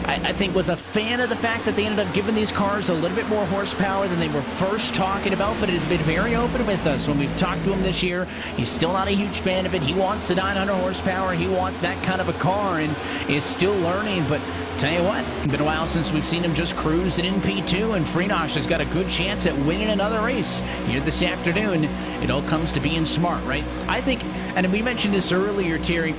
I think was a fan of the fact that they ended up giving these cars a little bit more horsepower than they were first talking about, but has been very open with us when we've talked to him this year. He's still not a huge fan of it. He wants the 900 horsepower. He wants that kind of a car and is still learning, but tell you what, it's been a while since we've seen him just cruising in P2, and Freenosh has got a good chance at winning another race here this afternoon. It all comes to being smart, right? I think, and we mentioned this earlier, Terry,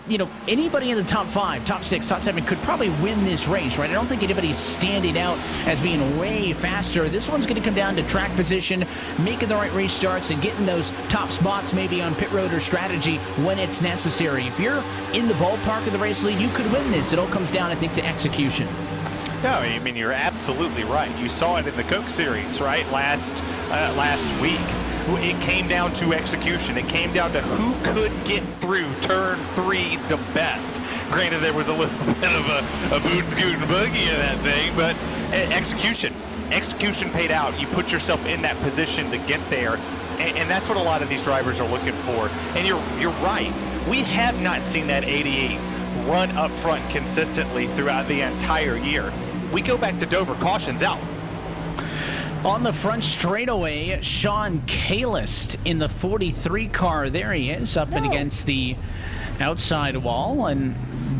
you know, anybody in the top 5, top 6, top 7 could probably win this race, right? I don't think anybody's standing out as being way faster. This one's going to come down to track position, making the right race starts, and getting those top spots maybe on pit road or strategy when it's necessary. If you're in the ballpark of the race league, you could win this. It all comes down, I think, to execution. No, I mean, you're absolutely right. You saw it in the Cup Series, right, last week. It came down to execution. It came down to who could get through turn 3 the best. Granted, there was a little bit of a boot, scoot, and boogie in that thing, but execution. Execution paid out. You put yourself in that position to get there, and that's what a lot of these drivers are looking for. And you're right. We have not seen that 88 run up front consistently throughout the entire year. We go back to Dover, caution's out. On the front straightaway, Sean Kalist in the 43 car. There he is, up and against the outside wall, and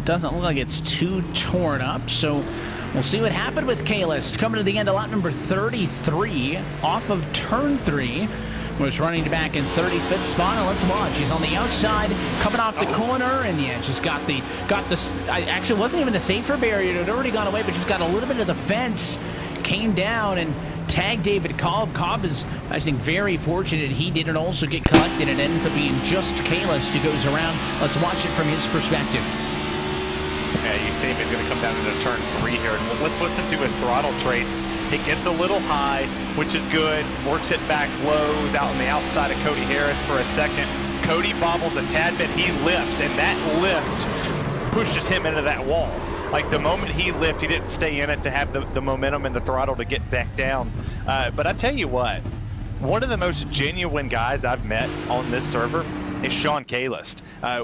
doesn't look like it's too torn up. So we'll see what happened with Kalist. Coming to the end of lap number 33, off of turn 3. Was running back in 35th spot, and let's watch. He's on the outside, coming off the corner, and yeah, just got the. Actually, wasn't even the safer barrier; it had already gone away, but just got a little bit of the fence, came down and tagged David Cobb. Cobb is, I think, very fortunate he didn't also get collected. It ends up being just Kalist who goes around. Let's watch it from his perspective. Yeah, you see him. He's going to come down into turn 3 here, and let's listen to his throttle trace. It gets a little high, which is good. Works it back lows out on the outside of Cody Harris for a second. Cody bobbles a tad bit. He lifts, and that lift pushes him into that wall. Like the moment he lifted, he didn't stay in it to have the momentum and the throttle to get back down. But I tell you what, one of the most genuine guys I've met on this server is Sean Kalist.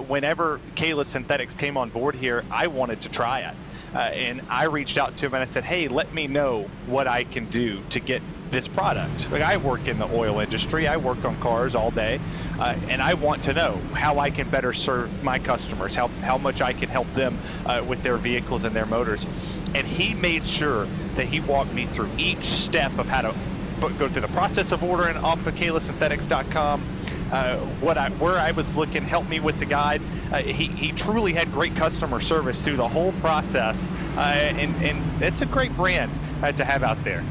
Whenever Kalist Synthetics came on board here, I wanted to try it. And I reached out to him and I said, hey, let me know what I can do to get this product. Like, I work in the oil industry. I work on cars all day. And I want to know how I can better serve my customers, how much I can help them with their vehicles and their motors. And he made sure that he walked me through each step of how to go through the process of ordering off of KaylaSynthetics.com. Where I was looking, helped me with the guide. He truly had great customer service through the whole process, and it's a great brand to have out there.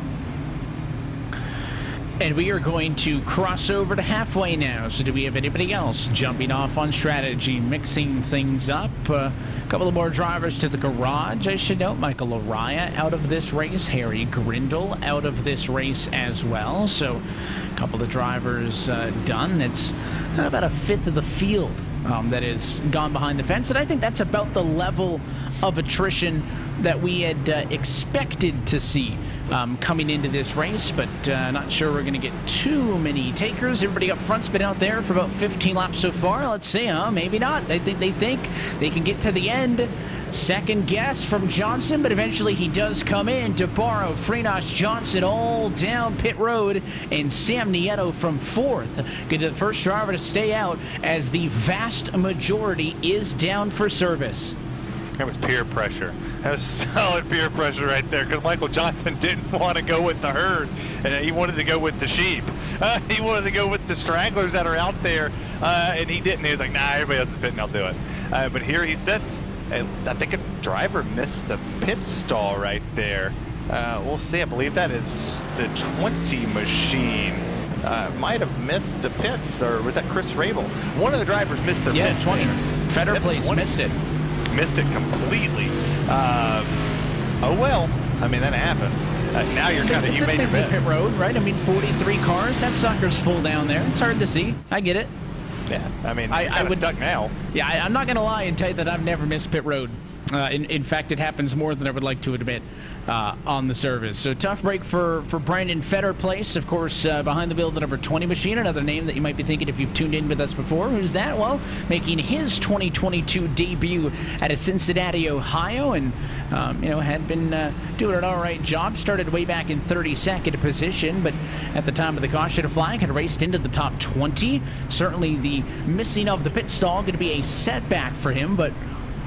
And we are going to cross over to halfway now. So do we have anybody else jumping off on strategy, mixing things up? A couple of more drivers to the garage, I should note. Michael Araya out of this race. Harry Grindle out of this race as well. So a couple of drivers done. It's about a fifth of the field that is gone behind the fence. And I think that's about the level of attrition that we had expected to see coming into this race, but not sure we're going to get too many takers. Everybody up front's been out there for about 15 laps so far. Let's see, maybe not. They think they can get to the end. Second guess from Johnson, but eventually he does come in to borrow Freenosh Johnson all down pit road, and Sam Nieto from fourth. Get the first driver to stay out as the vast majority is down for service. That was peer pressure. That was solid peer pressure right there, because Michael Johnson didn't want to go with the herd, and he wanted to go with the sheep. He wanted to go with the stragglers that are out there, and he didn't. He was like, nah, everybody else is pitting, I'll do it. But here he sits. I think a driver missed the pit stall right there. We'll see. I believe that is the 20 machine. Might have missed the pits, or was that Chris Rabel? One of the drivers missed the pit. 20. Feder Place missed it. Missed it completely. Oh well. I mean, that happens. Now you're kind of, you made your bet. It's a busy pit road, right? I mean, 43 cars. That sucker's full down there. It's hard to see. I get it. Yeah, I mean, I would stuck now. Yeah, I'm not going to lie and tell you that I've never missed pit road. In fact, it happens more than I would like to admit on the service. So tough break for Brandon Fetterplace, of course, behind the wheel of the number 20 machine, another name that you might be thinking if you've tuned in with us before. Who's that? Well, making his 2022 debut at Cincinnati, Ohio, and had been doing an all right job. Started way back in 32nd position, but at the time of the caution flag had raced into the top 20. Certainly the missing of the pit stall going to be a setback for him, but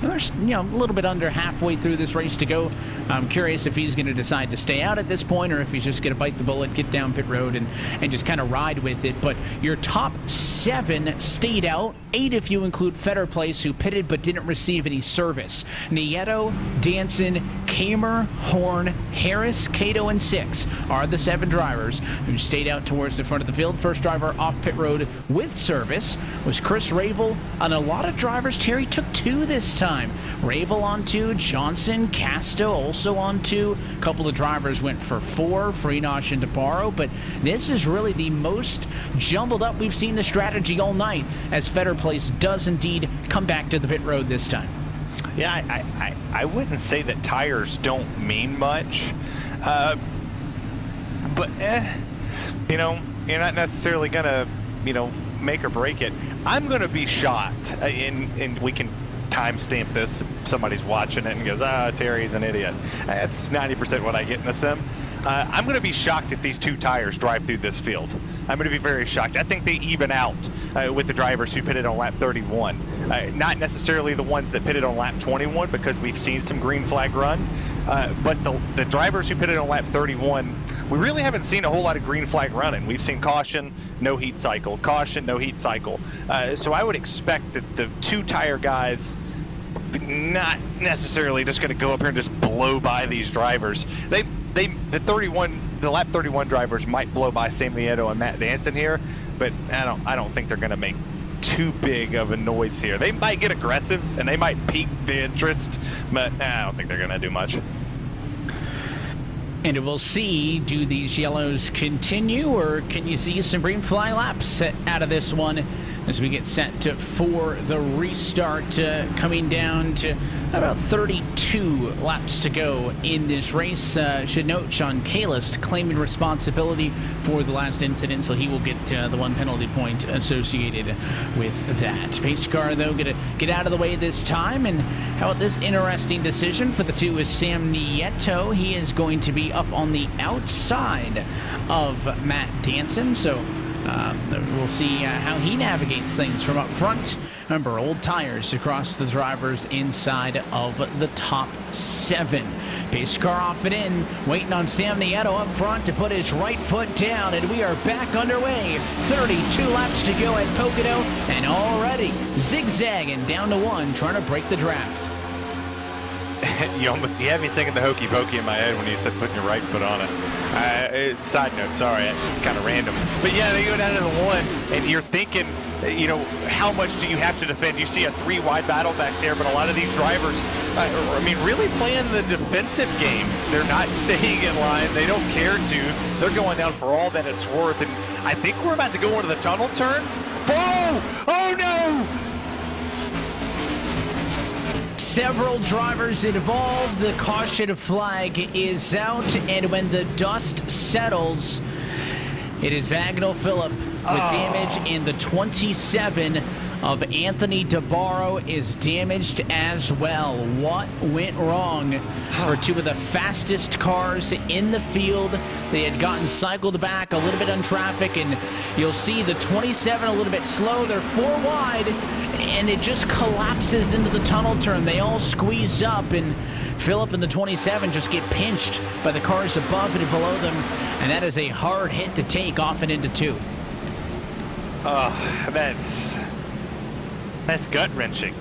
there's a little bit under halfway through this race to go. I'm curious if he's going to decide to stay out at this point or if he's just going to bite the bullet, get down pit road, and just kind of ride with it. But your top 7 stayed out, 8 if you include Fetterplace, who pitted but didn't receive any service. Nieto, Danson, Kamer, Horn, Harris, Cato, and 6 are the 7 drivers who stayed out towards the front of the field. First driver off pit road with service was Chris Rabel, and a lot of drivers, Terry, took 2 this time. Rabel on 2, Johnson, Casto also on 2. A couple of drivers went for 4, Freenosh and DeBarro, but this is really the most jumbled up we've seen the strategy all night, as Fetterplace does indeed come back to the pit road this time. Yeah, I wouldn't say that tires don't mean much, but you're not necessarily gonna make or break it. I'm gonna be shocked, and we can timestamp this if somebody's watching it and goes, Terry's an idiot. That's 90% what I get in the sim. I'm going to be shocked if these 2 tires drive through this field. I'm going to be very shocked. I think they even out with the drivers who pitted on lap 31. Not necessarily the ones that pitted on lap 21, because we've seen some green flag run, but the drivers who pitted on lap 31, we really haven't seen a whole lot of green flag running. We've seen caution, no heat cycle, caution, no heat cycle. So I would expect that the 2 tire guys not necessarily just going to go up here and just blow by these drivers. The lap 31 drivers might blow by Sam Nieto and Matt Danson here, but I don't think they're going to make too big of a noise here. They might get aggressive and they might pique the interest, but I don't think they're going to do much. And we'll see, do these yellows continue, or can you see some green flag laps out of this one as we get set for the restart, coming down to about 32 laps to go in this race. Should note Sean Kalist claiming responsibility for the last incident, so he will get the 1 penalty point associated with that. Pace car, though, going to get out of the way this time. And how about this interesting decision for the 2 is Sam Nieto. He is going to be up on the outside of Matt Danson, so we'll see how he navigates things from up front. Remember, old tires across the drivers inside of the top 7. Pace car off and in, waiting on Sam Nieto up front to put his right foot down, and we are back underway. 32 laps to go at Pocono, and already zigzagging down to 1, trying to break the draft. You had me singing the hokey pokey in my head when you said putting your right foot on it. Side note, sorry, it's kind of random. But yeah, they go down to the 1, and you're thinking, how much do you have to defend? You see a 3 wide battle back there, but a lot of these drivers, really playing the defensive game. They're not staying in line. They don't care to. They're going down for all that it's worth. And I think we're about to go into the tunnel turn. Oh no! Several drivers involved. The caution flag is out, and when the dust settles, it is Agnell Phillip with damage, and the 27 of Anthony DeBarro is damaged as well. What went wrong for 2 of the fastest cars in the field? They had gotten cycled back a little bit on traffic, and you'll see the 27 a little bit slow. They're 4 wide, and it just collapses into the tunnel turn. They all squeeze up, and Phillip and the 27 just get pinched by the cars above and below them, and that is a hard hit to take off and into 2. That's gut-wrenching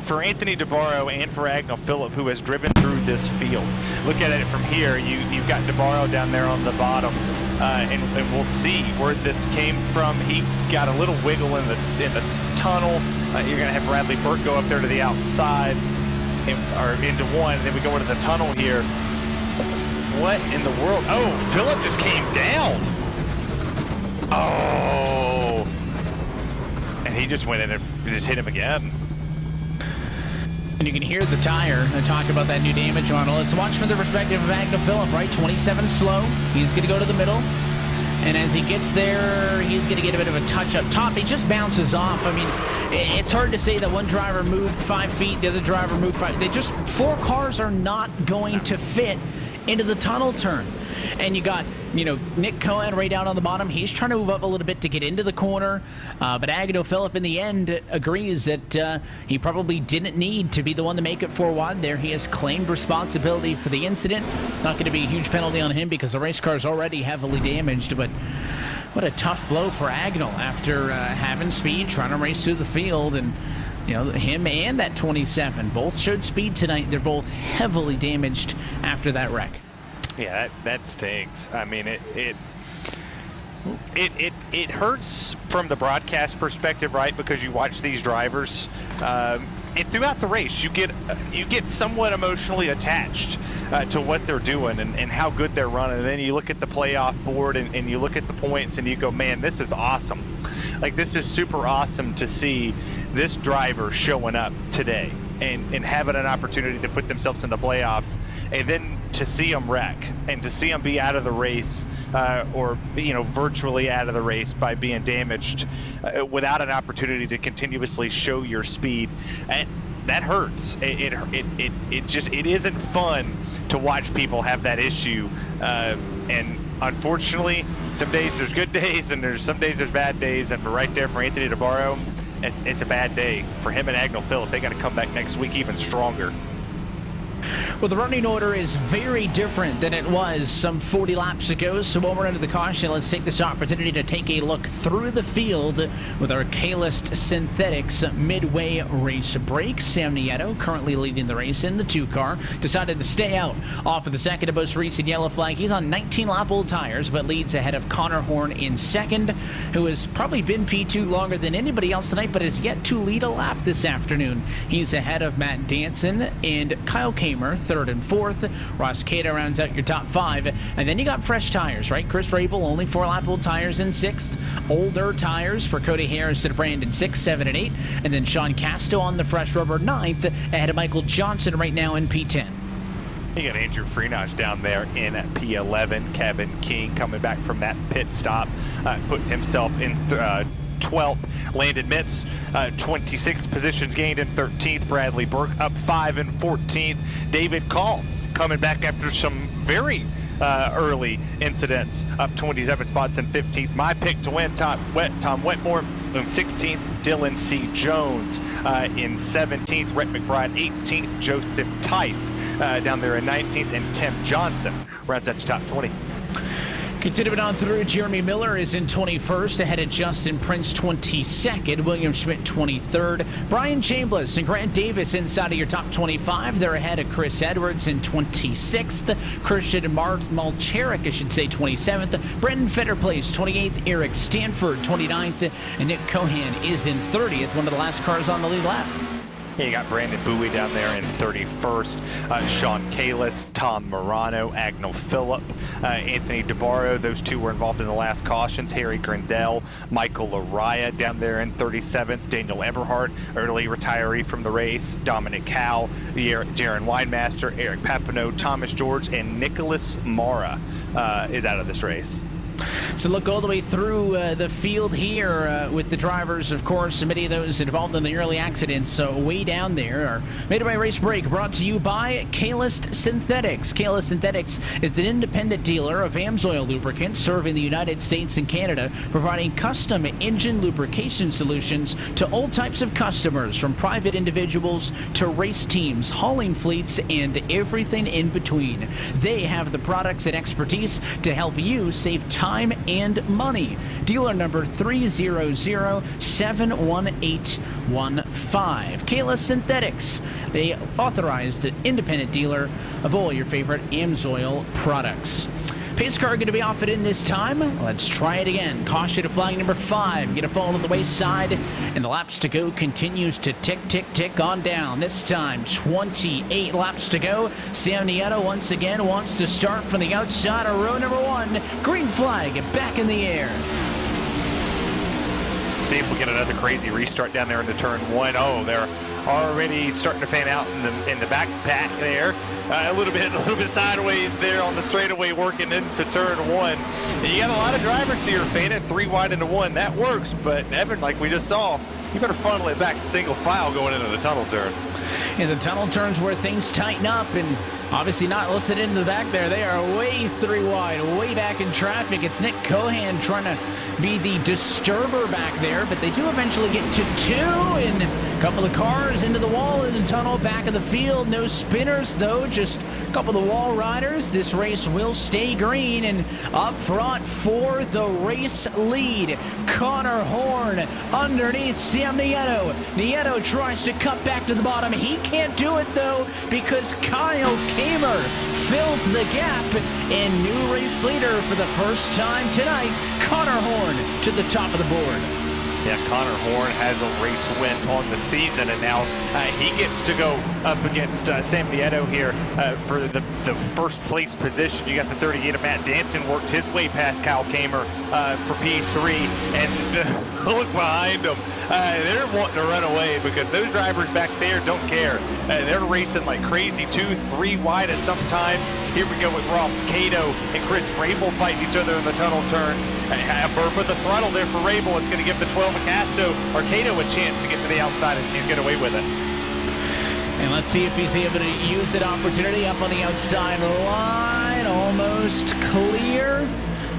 for Anthony DeBarro and for Agnell Phillip, who has driven through this field. Look at it from here. You've got DeBarro down there on the bottom, and we'll see where this came from. He got a little wiggle in the tunnel. You're going to have Bradley Burt go up there to the outside, or into 1, and then we go into the tunnel here. What in the world? Oh, Phillip just came down. Oh. And he just went in and just hit him again. And you can hear the tire. I talked about that new damage model. Let's watch from the perspective of Agnew Phillip, right? 27 slow. He's going to go to the middle. And as he gets there, he's going to get a bit of a touch up top. He just bounces off. I mean, it's hard to say that one driver moved 5 feet, the other driver moved 5. They just, 4 cars are not going to fit into the tunnel turn. And you got, Nick Cohen right down on the bottom. He's trying to move up a little bit to get into the corner. But Agnew Phillip, in the end, agrees that he probably didn't need to be the one to make it 4 wide there. He has claimed responsibility for the incident. It's not going to be a huge penalty on him because the race car is already heavily damaged. But what a tough blow for Agnew after having speed, trying to race through the field. And, him and that 27 both showed speed tonight. They're both heavily damaged after that wreck. Yeah, that stinks. I mean, it hurts from the broadcast perspective, right? Because you watch these drivers, and throughout the race, you get somewhat emotionally attached to what they're doing and how good they're running. And then you look at the playoff board and you look at the points and you go, man, this is awesome. Like, this is super awesome to see this driver showing up today and having an opportunity to put themselves in the playoffs, and then to see them wreck and to see them be out of the race or virtually out of the race by being damaged without an opportunity to continuously show your speed. And that hurts. It isn't fun to watch people have that issue. And unfortunately, some days there's good days and some days there's bad days. And for Anthony DeBarro, it's a bad day for him and Agnew Phillip. They got to come back next week even stronger. Well, the running order is very different than it was some 40 laps ago. So while we're under the caution, let's take this opportunity to take a look through the field with our K-List Synthetics midway race break. Sam Nieto, currently leading the race in the 2 car, decided to stay out off of the second to most recent yellow flag. He's on 19-lap old tires, but leads ahead of Connor Horn in second, who has probably been P2 longer than anybody else tonight, but has yet to lead a lap this afternoon. He's ahead of Matt Danson and Kyle Kamer, third and fourth. Ross Cato rounds out your top 5. And then you got fresh tires, right? Chris Rabel, only 4-lap old tires in 6th. Older tires for Cody Harris and Brandon 6, 7, and 8. And then Sean Casto on the fresh rubber 9th, ahead of Michael Johnson right now in P10. You got Andrew Freenach down there in P11. Kevin King coming back from that pit stop, put himself in 12th. Landon Mitz, 26 positions gained in 13th. Bradley Burke up 5 in 14th. David Call coming back after some very early incidents, up 27 spots in 15th. My pick to win, Tom Wetmore in 16th. Dylan C. Jones in 17th. Rhett McBride 18th. Joseph Tice down there in 19th. And Tim Johnson rounds out your top 20. Continuing on through, Jeremy Miller is in 21st, ahead of Justin Prince 22nd, William Schmidt 23rd, Brian Chambliss and Grant Davis inside of your top 25. They're ahead of Chris Edwards in 26th, Christian Malcherik, 27th, Brendan Fetterplace 28th, Eric Stanford 29th, and Nick Cohan is in 30th, one of the last cars on the lead lap. Yeah, you got Brandon Bowie down there in 31st, Sean Kalis, Tom Morano, Agnew Phillip, Anthony DeBarro. Those 2 were involved in the last cautions. Harry Grindell, Michael Araya down there in 37th, Daniel Everhart, early retiree from the race, Dominic Howe, Jaron Weinmaster, Eric Papineau, Thomas George, and Nicholas Mara is out of this race. So look all the way through the field here with the drivers, of course, many of those involved in the early accidents. So way down there, our midway race break brought to you by K-List Synthetics. K-List Synthetics is an independent dealer of AMSOIL lubricants serving the United States and Canada, providing custom engine lubrication solutions to all types of customers, from private individuals to race teams, hauling fleets, and everything in between. They have the products and expertise to help you save time and money. Dealer number 300-71815. K-List Synthetics, the authorized independent dealer of all your favorite AMSOIL products. Pace car going to be off it in this time. Let's try it again. Caution to flag number 5. Going to fall to the wayside, and the laps to go continues to tick, tick, tick on down. This time, 28 laps to go. Sam Nieto once again wants to start from the outside of row number 1. Green flag back in the air. See if we get another crazy restart down there into turn 1. Oh, they're already starting to fan out in the back pack there. A little bit sideways there on the straightaway, working into turn one. And you got a lot of drivers here fanning 3 wide into 1. That works, but Evan, like we just saw, you better funnel it back to single file going into the tunnel turn. And the tunnel turns where things tighten up, and obviously not listed into the back there. They are way 3 wide, way back in traffic. It's Nick Cohan trying to be the disturber back there, but they do eventually get to 2, and a couple of cars into the wall in the tunnel, back of the field. No spinners, though, just a couple of wall riders. This race will stay green, and up front for the race lead, Connor Horn underneath Sam Nieto. Nieto tries to cut back to the bottom. He can't do it, though, because Kyle Kamer fills the gap, and new race leader for the first time tonight, Connor Horn to the top of the board. Yeah, Connor Horn has a race win on the season, and now he gets to go up against Sam Nieto here for the first place position. You got the 38 of Matt Danson worked his way past Kyle Kamer for P3, and look behind them. They're wanting to run away because those drivers back there don't care. They're racing like crazy, 2, 3 wide at some times. Here we go with Ross Cato and Chris Rabel fighting each other in the tunnel turns. A burp of the throttle there for Rabel. It's going to give the 12 of Casto or Cato a chance to get to the outside and get away with it. And let's see if he's able to use that opportunity up on the outside line. Almost clear.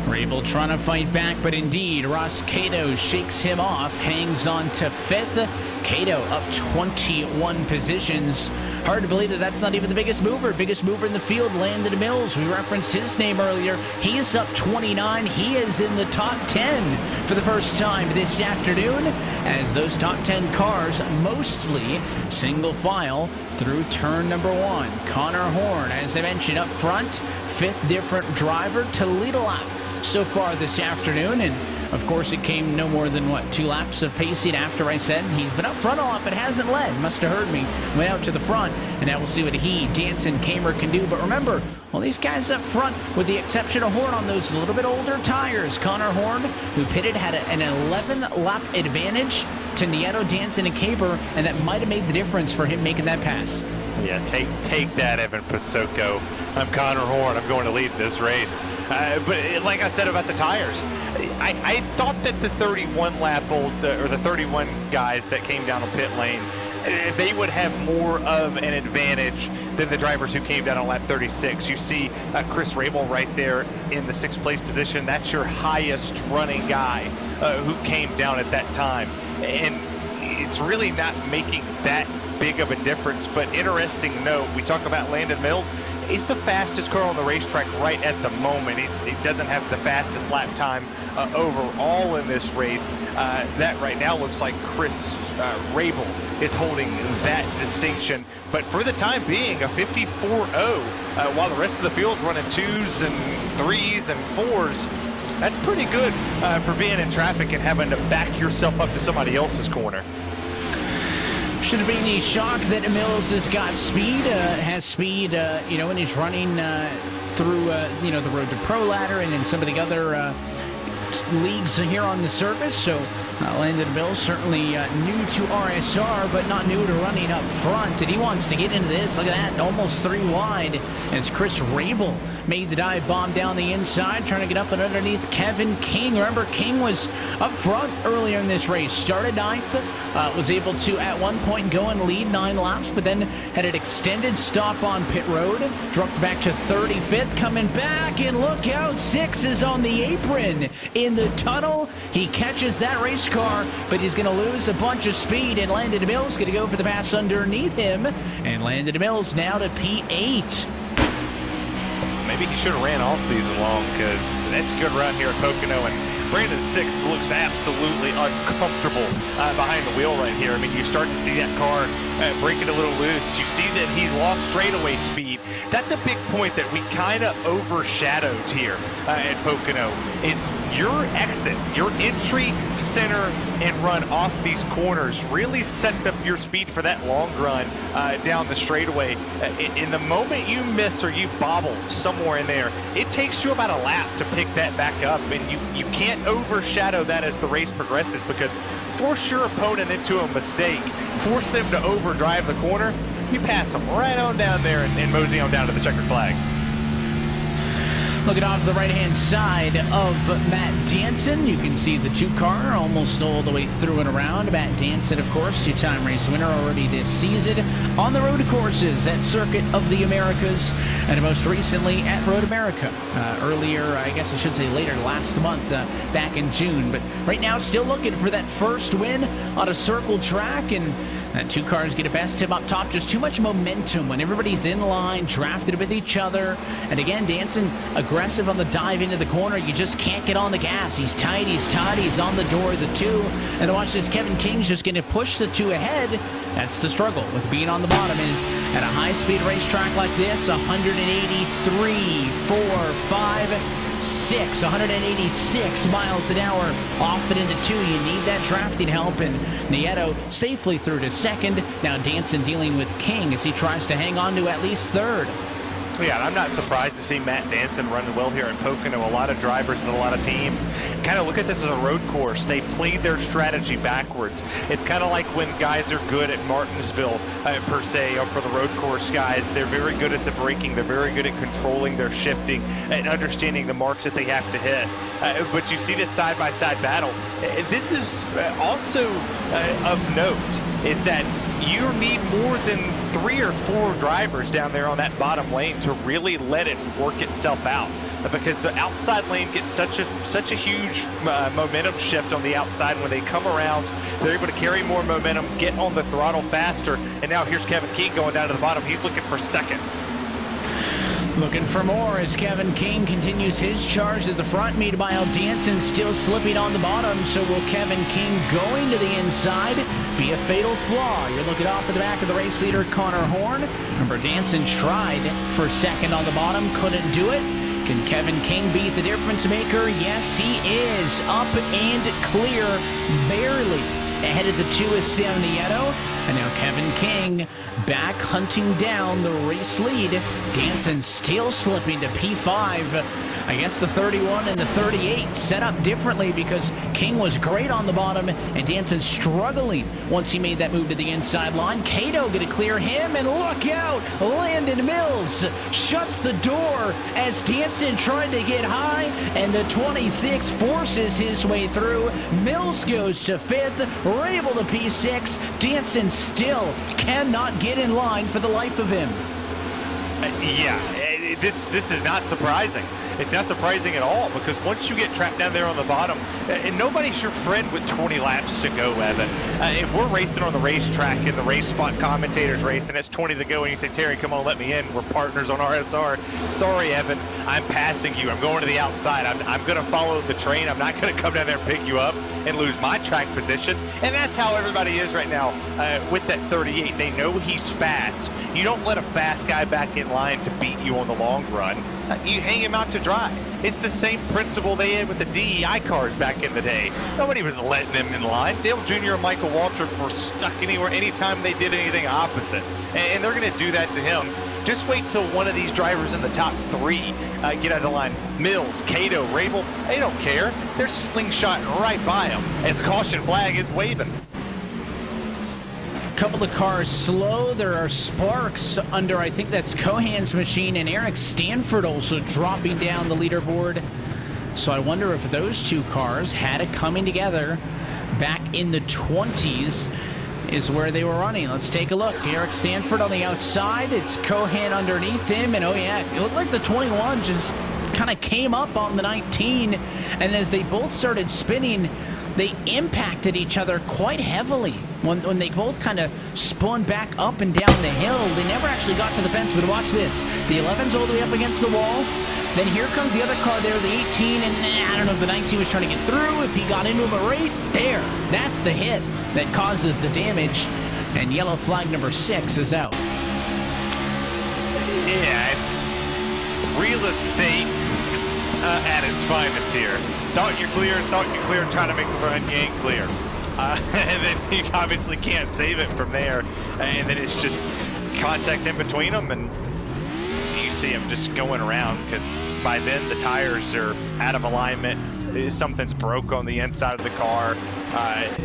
Rabel trying to fight back, but indeed, Ross Cato shakes him off, hangs on to 5th. Cato up 21 positions. Hard to believe that that's not even the biggest mover. Biggest mover in the field, Landon Mills. We referenced his name earlier. He is up 29. He is in the top 10 for the first time this afternoon, as those top 10 cars mostly single file through turn number 1. Connor Horn, as I mentioned, up front. 5th different driver to lead a lap so far this afternoon, and of course it came no more than 2 laps of pacing after I said he's been up front a lot but hasn't led. Must have heard me. Went out to the front, and now we'll see what he, Danson, Kamer can do. But remember, all these guys up front, with the exception of Horn on those little bit older tires. Connor Horn, who pitted, had an 11-lap advantage to Nieto, Danson, and Kamer, and that might have made the difference for him making that pass. Yeah, take that, Evan Pasoko. I'm Connor Horn. I'm going to lead this race. But like I said about the tires, I thought that the 31 lap old, or the 31 guys that came down on pit lane, they would have more of an advantage than the drivers who came down on lap 36. You see Chris Rabel right there in the 6th place position. That's your highest running guy who came down at that time. And it's really not making that big of a difference. But interesting note, we talk about Landon Mills. He's the fastest car on the racetrack right at the moment. He doesn't have the fastest lap time overall in this race. That right now looks like Chris Rabel is holding that distinction. But for the time being, a 54.0, while the rest of the field's running 2s and 3s and 4s. That's pretty good for being in traffic and having to back yourself up to somebody else's corner. Should have been any shock that Mills has got speed, when he's running through, the Road to Pro ladder and in some of the other leagues here on the surface. So Landon Mills certainly new to RSR, but not new to running up front. And he wants to get into this. Look at that, almost 3 wide as Chris Rabel made the dive bomb down the inside, trying to get up and underneath Kevin King. Remember, King was up front earlier in this race. Started 9th, was able to at one point go and lead 9 laps, but then had an extended stop on pit road. Dropped back to 35th, coming back, and look out, 6 is on the apron in the tunnel. He catches that race car, but he's going to lose a bunch of speed, and Landon Mills going to go for the pass underneath him, and Landon Mills now to P8. Maybe he should have ran all season long, because that's a good run here at Pocono, and Brandon 6 looks absolutely uncomfortable behind the wheel right here. I mean, you start to see that car breaking a little loose. You see that he lost straightaway speed. That's a big point that we kind of overshadowed here at Pocono, is your exit, your entry center and run off these corners really sets up your speed for that long run down the straightaway. In the moment you miss or you bobble somewhere in there, it takes you about a lap to pick that back up, and you can't overshadow that as the race progresses, because force your opponent into a mistake, force them to overdrive the corner, you pass them right on down there and mosey on down to the checkered flag. Looking off the right-hand side of Matt Danson, you can see the two-car almost all the way through and around. Matt Danson, of course, two-time race winner already this season on the road courses at Circuit of the Americas, and most recently at Road America. Earlier, I guess I should say later, last month, back in June. But right now, still looking for that first win on a circle track, and two cars get a best him up top. Just too much momentum when everybody's in line, drafted with each other. And again, Danson aggressive on the dive into the corner. You just can't get on the gas. He's tight, he's on the door of the two. And watch this, Kevin King's just going to push the two ahead. That's the struggle with being on the bottom, is at a high-speed racetrack like this, 183, 4, 5, 6, 186 miles an hour off and into two. You need that drafting help, and Nieto safely through to second. Now Danson dealing with King as he tries to hang on to at least third. Yeah, and I'm not surprised to see Matt Danson run well here in Pocono. A lot of drivers and a lot of teams kind of look at this as a road course. They played their strategy backwards. It's kind of like when guys are good at Martinsville, per se, or for the road course guys. They're very good at the braking. They're very good at controlling their shifting and understanding the marks that they have to hit. But you see this side-by-side battle. This is also of note, is that you need more than 3 or 4 drivers down there on that bottom lane to really let it work itself out, because the outside lane gets such a huge momentum shift on the outside. When they come around, they're able to carry more momentum, get on the throttle faster, and now here's Kevin King going down to the bottom. He's looking for second. Looking for more as Kevin King continues his charge at the front. Meanwhile, Danson still slipping on the bottom. So will Kevin King going to the inside be a fatal flaw? You're looking off at the back of the race leader, Connor Horn. Remember, Danson tried for second on the bottom, couldn't do it. Can Kevin King beat the difference maker? Yes, he is. Up and clear, barely ahead of the 2 is Sam Nieto. And now Kevin King back hunting down the race lead. Danson still slipping to P5. I guess the 31 and the 38 set up differently, because King was great on the bottom and Danson struggling once he made that move to the inside line. Cato going to clear him, and look out, Landon Mills shuts the door as Danson tried to get high, and the 26 forces his way through. Mills goes to 5th, we're able to P6. Danson still cannot get in line for the life of him. Yeah, this is not surprising. It's not surprising at all, because once you get trapped down there on the bottom, and nobody's your friend with 20 laps to go, Evan. If we're racing on the racetrack and the race spot commentators race and it's 20 to go and you say, Terry, come on, let me in. We're partners on RSR. Sorry, Evan, I'm passing you. I'm going to the outside. I'm going to follow the train. I'm not going to come down there and pick you up and lose my track position. And that's how everybody is right now with that 38. They know he's fast. You don't let a fast guy back in line to beat you on the long run. You hang him out to dry. It's the same principle they had with the DEI cars back in the day. Nobody was letting them in line. Dale Jr. and Michael Waltrip were stuck anywhere anytime they did anything opposite. And they're going to do that to him. Just wait till one of these drivers in the top 3 get out of the line. Mills, Cato, Rabel, they don't care. They're slingshotting right by him as caution flag is waving. Couple of cars slow. There are sparks under, I think that's Cohan's machine, and Eric Stanford also dropping down the leaderboard. So I wonder if those two cars had it coming together back in the 20s is where they were running. Let's take a look. Eric Stanford on the outside. It's Cohan underneath him, and oh yeah, it looked like the 21 just kind of came up on the 19, and as they both started spinning, they impacted each other quite heavily. When they both kind of spun back up and down the hill, they never actually got to the fence. But watch this. The 11's all the way up against the wall. Then here comes the other car there, the 18, and I don't know if the 19 was trying to get through, if he got into him, but right there, that's the hit that causes the damage, and yellow flag number 6 is out. Yeah, it's real estate at its finest here. Thought you're clear, trying to make the front gang clear. and then you obviously can't save it from there, and then it's just contact in between them, and you see him just going around because by then the tires are out of alignment. Something's broke on the inside of the car,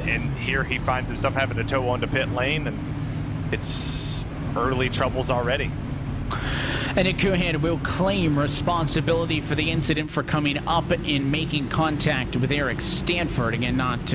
and here he finds himself having to tow onto pit lane, and it's early troubles already. And Nick Cohan will claim responsibility for the incident for coming up and making contact with Eric Stanford. Again, not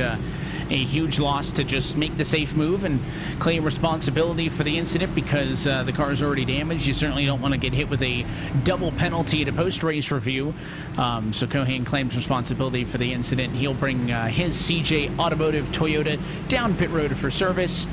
a huge loss to just make the safe move and claim responsibility for the incident because the car is already damaged. You certainly don't want to get hit with a double penalty at a post-race review. So Cohan claims responsibility for the incident. He'll bring his CJ Automotive Toyota down pit road for service.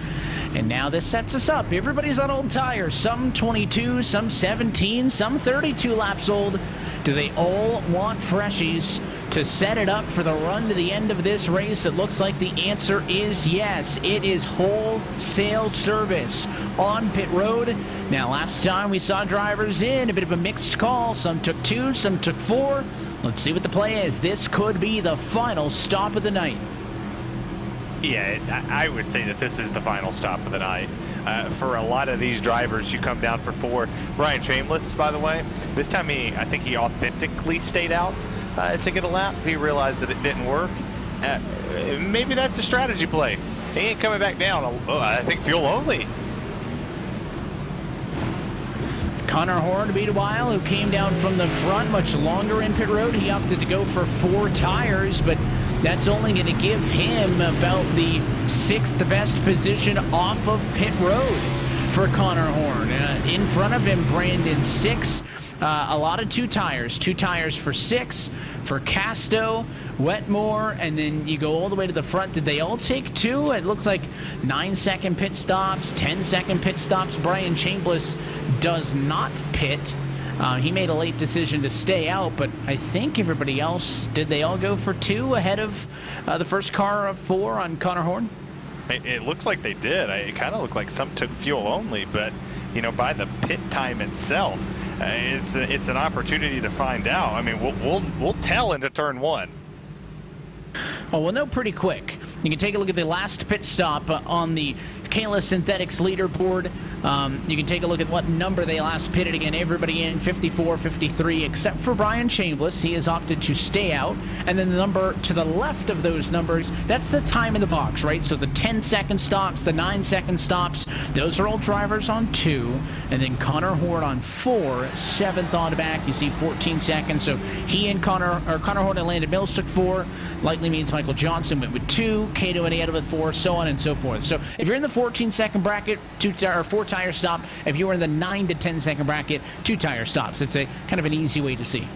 And now this sets us up. Everybody's on old tires. Some 22, some 17, some 32 laps old. Do they all want freshies to set it up for the run to the end of this race? It looks like the answer is yes. It is wholesale service on pit road. Now, last time we saw drivers in, a bit of a mixed call. Some took 2, some took 4. Let's see what the play is. This could be the final stop of the night. Yeah, I would say that this is the final stop of the night. For a lot of these drivers, you come down for 4. Brian Chambliss, by the way, this time I think he authentically stayed out to get a lap. He realized that it didn't work. Maybe that's a strategy play. He ain't coming back down. I think fuel only. Connor Horn, meanwhile, who came down from the front much longer in pit road, he opted to go for 4 tires, but that's only going to give him about the 6th best position off of pit road for Connor Horn. In front of him, Brandon 6. A lot of 2 tires. 2 tires for 6, for Casto, Wetmore, and then you go all the way to the front. Did they all take 2? It looks like 9-second pit stops, 10-second pit stops. Brian Chambliss does not pit. He made a late decision to stay out, but I think everybody else, did they all go for 2 ahead of the first car of 4 on Connor Horn? It looks like they did. It kind of looked like some took fuel only, but you know, by the pit time itself, it's an opportunity to find out. I mean, we'll tell into turn 1. Well, we'll know pretty quick. You can take a look at the last pit stop on the Kayla Synthetics leaderboard. You can take a look at what number they last pitted. Again, everybody in 54, 53, except for Brian Chambliss. He has opted to stay out. And then the number to the left of those numbers, that's the time in the box, right? So the 10-second stops, the 9-second stops, those are all drivers on 2. And then Connor Horn on 4, 7th on the back. You see 14 seconds. So he and Connor Horn and Landon Mills took 4. Likely means Michael Johnson went with 2, Cato and Ada with 4, so on and so forth. So if you're in the 14-second bracket, 4-tire stop. If you were in the 9 to 10-second bracket, 2-tire stops. It's a kind of an easy way to see.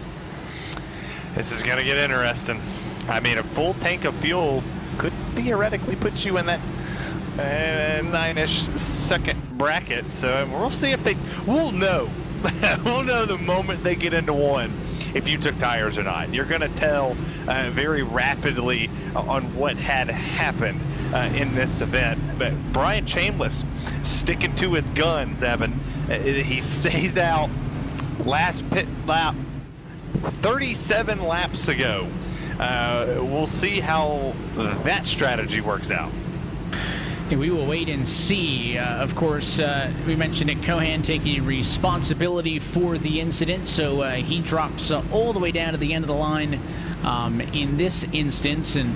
This is going to get interesting. I mean, a full tank of fuel could theoretically put you in that 9-ish second bracket. So we'll see if we'll know. We'll know the moment they get into 1 if you took tires or not. You're going to tell very rapidly on what had happened in this event. But Brian Chambliss sticking to his guns, Evan. He stays out. Last pit lap 37 laps ago. We'll see how that strategy works out. And we will wait and see. Of course, we mentioned Nick Cohan taking responsibility for the incident, so he drops all the way down to the end of the line in this instance. And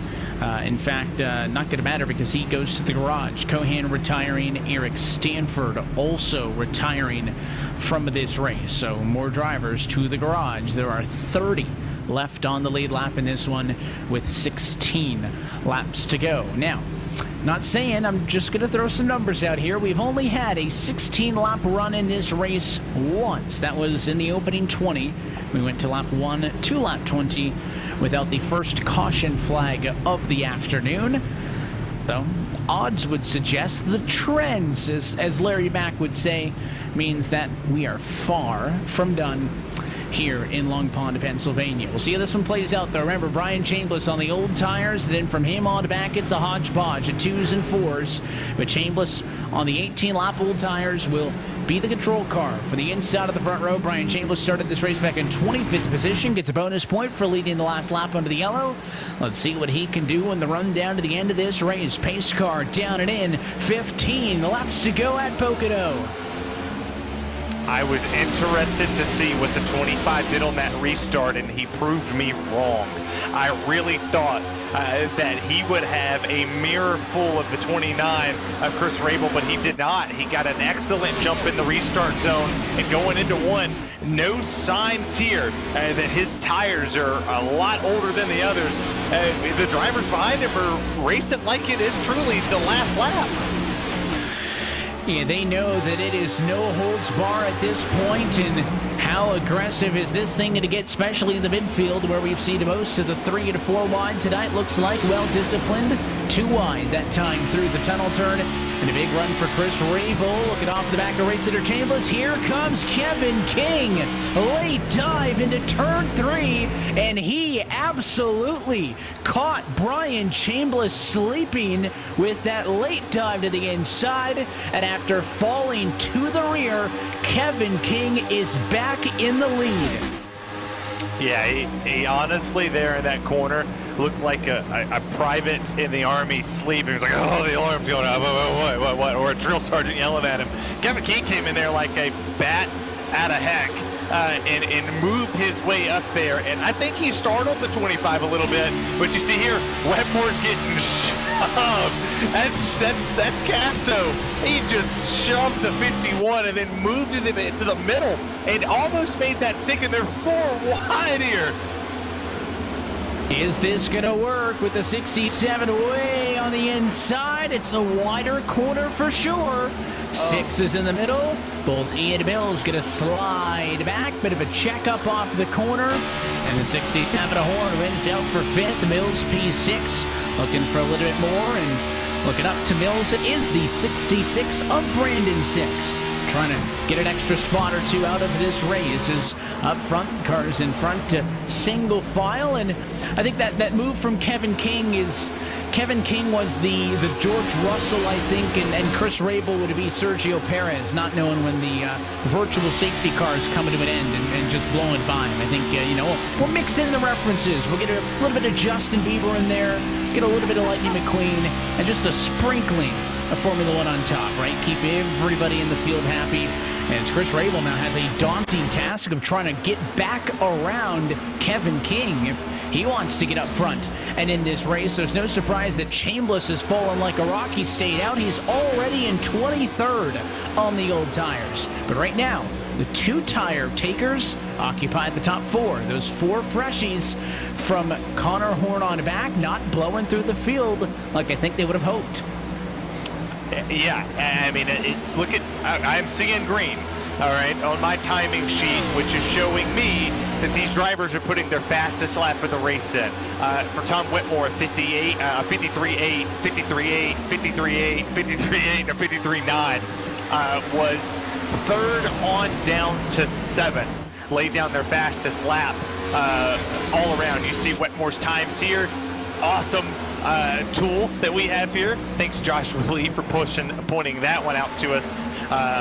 in fact, not going to matter because he goes to the garage. Cohan retiring, Eric Stanford also retiring from this race. So more drivers to the garage. There are 30 left on the lead lap in this one with 16 laps to go. Now, not saying, I'm just going to throw some numbers out here. We've only had a 16-lap run in this race once. That was in the opening 20. We went to lap 1 to lap 20 without the first caution flag of the afternoon. So, odds would suggest the trends, as Larry Mack would say, means that we are far from done. here in Long Pond, Pennsylvania. We'll see how this one plays out, though. Remember, Brian Chambliss on the old tires. Then from him on back, it's a hodgepodge of 2s and 4s. But Chambliss on the 18-lap old tires will be the control car for the inside of the front row. Brian Chambliss started this race back in 25th position, gets a bonus point for leading the last lap under the yellow. Let's see what he can do in the run down to the end of this race. Pace car down and in, 15 laps to go at Pocono. I was interested to see what the 25 did on that restart, and he proved me wrong. I really thought that he would have a mirror full of the 29 of Chris Rabel, but he did not. He got an excellent jump in the restart zone, and going into one, no signs here that his tires are a lot older than the others. The drivers behind him are racing like it is truly the last lap. Yeah, they know that it is no holds bar at this point, and how aggressive is this thing going to get, especially in the midfield where we've seen most of the 3 and 4 wide tonight. Looks like well disciplined. 2 wide that time through the tunnel turn. And a big run for Chris Rabel. Looking off the back of race leader Chambliss. Here comes Kevin King. Late dive into turn 3. And he absolutely caught Brian Chambliss sleeping with that late dive to the inside. And after falling to the rear, Kevin King is back in the lead. Yeah, he honestly there in that corner looked like a private in the Army sleeping. He was like, oh, the alarm's going off, what? Or a drill sergeant yelling at him. Kevin King came in there like a bat out of heck and moved his way up there. And I think he startled the 25 a little bit. But you see here, Wetmore's getting shoved. That's Casto. He just shoved the 51 and then moved it into the middle and almost made that stick, and they're 4 wide here. Is this going to work with the 67 way on the inside? It's a wider corner for sure. 6 is in the middle. Both he and Mills going to slide back. Bit of a check up off the corner. And the 67 horn wins out for 5th. Mills P6 looking for a little bit more. And looking up to Mills, it is the 66 of Brandon 6. Trying to get an extra spot or 2 out of this race. Is up front, cars in front to single file, and I think that move from Kevin King was the George Russell, I think, and Chris Rabel would be Sergio Perez, not knowing when the virtual safety car is coming to an end and just blowing by him. I think we'll mix in the references. We'll get a little bit of Justin Bieber in there, get a little bit of Lightning McQueen, and just a sprinkling of Formula One on top, right? Keep everybody in the field happy. As Chris Rabel now has a daunting task of trying to get back around Kevin King if he wants to get up front. And in this race, there's no surprise that Chambliss has fallen like a rock. He stayed out. He's already in 23rd on the old tires. But right now, the 2 tire takers occupy the top 4. Those 4 freshies from Connor Horn on back, not blowing through the field like I think they would have hoped. Yeah, I mean, look at, I'm seeing green, all right, on my timing sheet, which is showing me that these drivers are putting their fastest lap of the race in. For Tom Whitmore, 58, 53.8, 53.8, 53.8, 53.8, or 53.9 was 3rd on down to 7th. Laid down their fastest lap all around. You see Whitmore's times here. Awesome tool that we have here. Thanks Joshua Lee for pointing that one out to us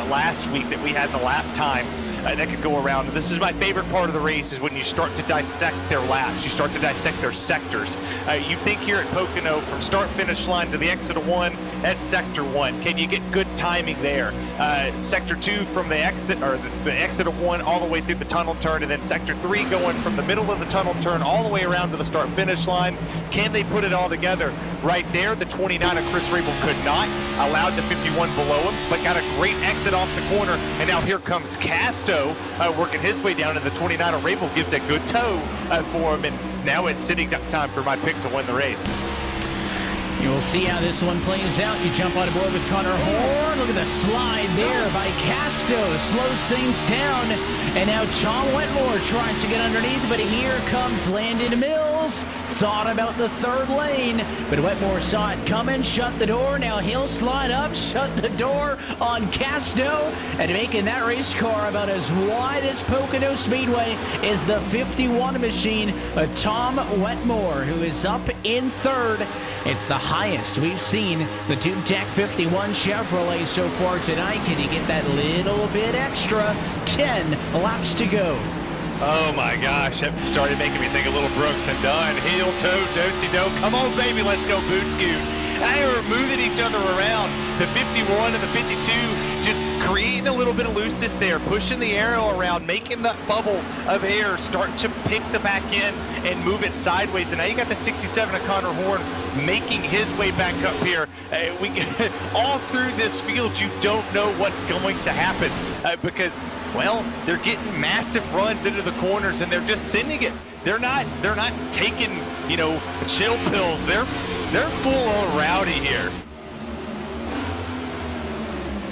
last week, that we had the lap times that could go around. This is my favorite part of the race, is when you start to dissect their laps, you start to dissect their sectors. You think here at Pocono, from start finish line to the exit of 1, that's sector 1. Can you get good timing there? Sector 2 from the exit, or the exit of 1 all the way through the tunnel turn, and then sector 3 going from the middle of the tunnel turn all the way around to the start finish line. Can they put it all together? Right there, the 29 of Chris Rabel could not. Allowed the 51 below him, but got a great exit off the corner. And now here comes Casto working his way down, and the 29 of Rabel gives a good tow for him. And now it's sitting time for my pick to win the race. You'll see how this one plays out. You jump on board with Connor Horn. Look at the slide there by Casto. Slows things down. And now Tom Wetmore tries to get underneath, but here comes Landon Mills. Thought about the third lane, but Wetmore saw it coming, shut the door. Now he'll slide up, shut the door on Casto, and making that race car about as wide as Pocono Speedway is the 51 machine, Tom Wetmore, who is up in third. It's the highest we've seen the Tube Tech 51 Chevrolet so far tonight. Can he get that little bit extra? 10 laps to go. Oh my gosh, that started making me think a little Brooks and Dunn. Heel toe, do-si-do. Come on, baby, let's go boot scoot. They were moving each other around. The 51 and the 52 just creating a little bit of looseness there, pushing the arrow around, making that bubble of air start to pick the back end and move it sideways. And now you got the 67 of Connor Horn making his way back up here. All through this field, you don't know what's going to happen because, well, they're getting massive runs into the corners and they're just sending it. They're not taking, chill pills. They're full on rowdy here.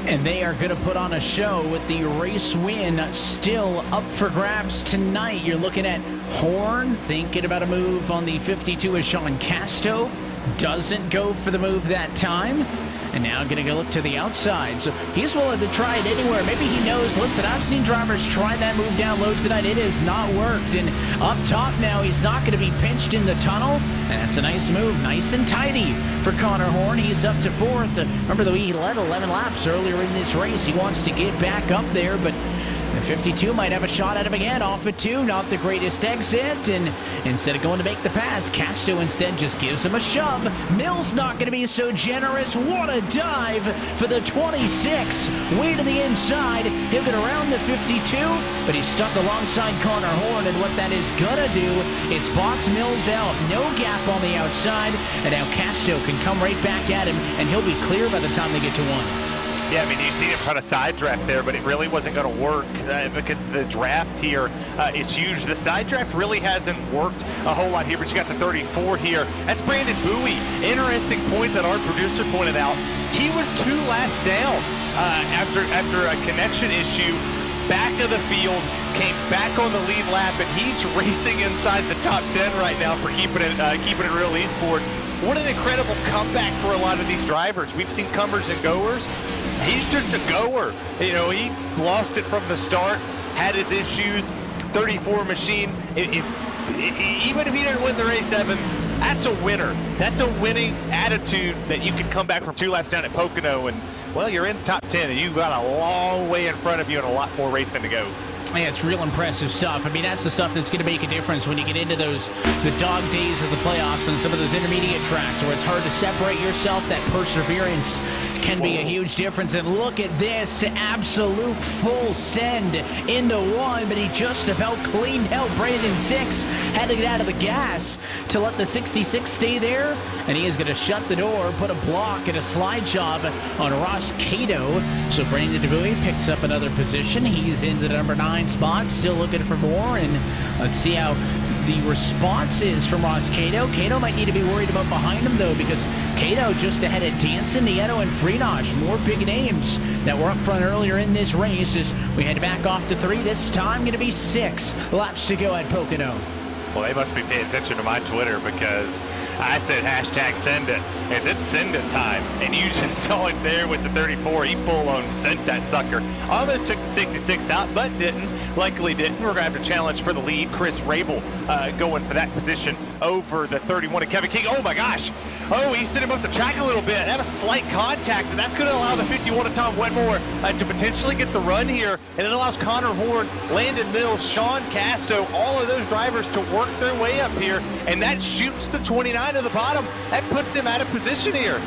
And they are going to put on a show with the race win still up for grabs tonight. You're looking at Horn thinking about a move on the 52 as Sean Casto doesn't go for the move that time. And now going to go look to the outside. So he's willing to try it anywhere. Maybe he knows, listen, I've seen drivers try that move down low tonight. It has not worked. And up top now, he's not going to be pinched in the tunnel. And that's a nice move, nice and tidy for Connor Horn. He's up to fourth. Remember, though, he led 11 laps earlier in this race. He wants to get back up there, but the 52 might have a shot at him again. Off at 2, not the greatest exit. And instead of going to make the pass, Casto instead just gives him a shove. Mills not going to be so generous. What a dive for the 26. Way to the inside. He'll get around the 52, but he's stuck alongside Connor Horn. And what that is going to do is box Mills out. No gap on the outside. And now Casto can come right back at him, and he'll be clear by the time they get to 1. Yeah, I mean, you see him try to side draft there, but it really wasn't going to work because the draft here is huge. The side draft really hasn't worked a whole lot here, but you got the 34 here. That's Brandon Bowie. Interesting point that our producer pointed out. He was 2 laps down after a connection issue. Back of the field, came back on the lead lap, and he's racing inside the top 10 right now for keeping it real esports. What an incredible comeback for a lot of these drivers. We've seen comers and goers. He's just a goer. He lost it from the start, had his issues. 34 machine. Even if he didn't win the race, Evan, that's a winner. That's a winning attitude that you can come back from 2 laps down at Pocono and, well, you're in top 10 and you've got a long way in front of you and a lot more racing to go. Yeah, it's real impressive stuff. I mean, that's the stuff that's going to make a difference when you get into the dog days of the playoffs and some of those intermediate tracks where it's hard to separate yourself. That perseverance can be a huge difference. And look at this absolute full send into 1, but he just about cleaned out Brandon 6. Had to get out of the gas to let the 66 stay there. And he is going to shut the door, put a block and a slide job on Ross Cato. So Brandon DeBuy picks up another position. He's in the number 9 spot, still looking for more. And let's see how the response is from Ross Cato. Cato might need to be worried about behind him, though, because Cato just ahead of Danson, Nieto, and Freenach. More big names that were up front earlier in this race as we head back off to 3. This time going to be 6 laps to go at Pocono. Well, they must be paying attention to my Twitter because I said hashtag send it, and it's send it time. And you just saw it there with the 34. He full-on sent that sucker. Almost took the 66 out, but didn't. Luckily didn't. We're going to have to challenge for the lead. Chris Rabel going for that position over the 31 of Kevin King. Oh, my gosh. Oh, he sent him up the track a little bit. That was slight contact, and that's going to allow the 51 of Tom Wetmore to potentially get the run here. And it allows Connor Horn, Landon Mills, Sean Casto, all of those drivers to work their way up here. And that shoots the 29 to the bottom. That puts him out of position here.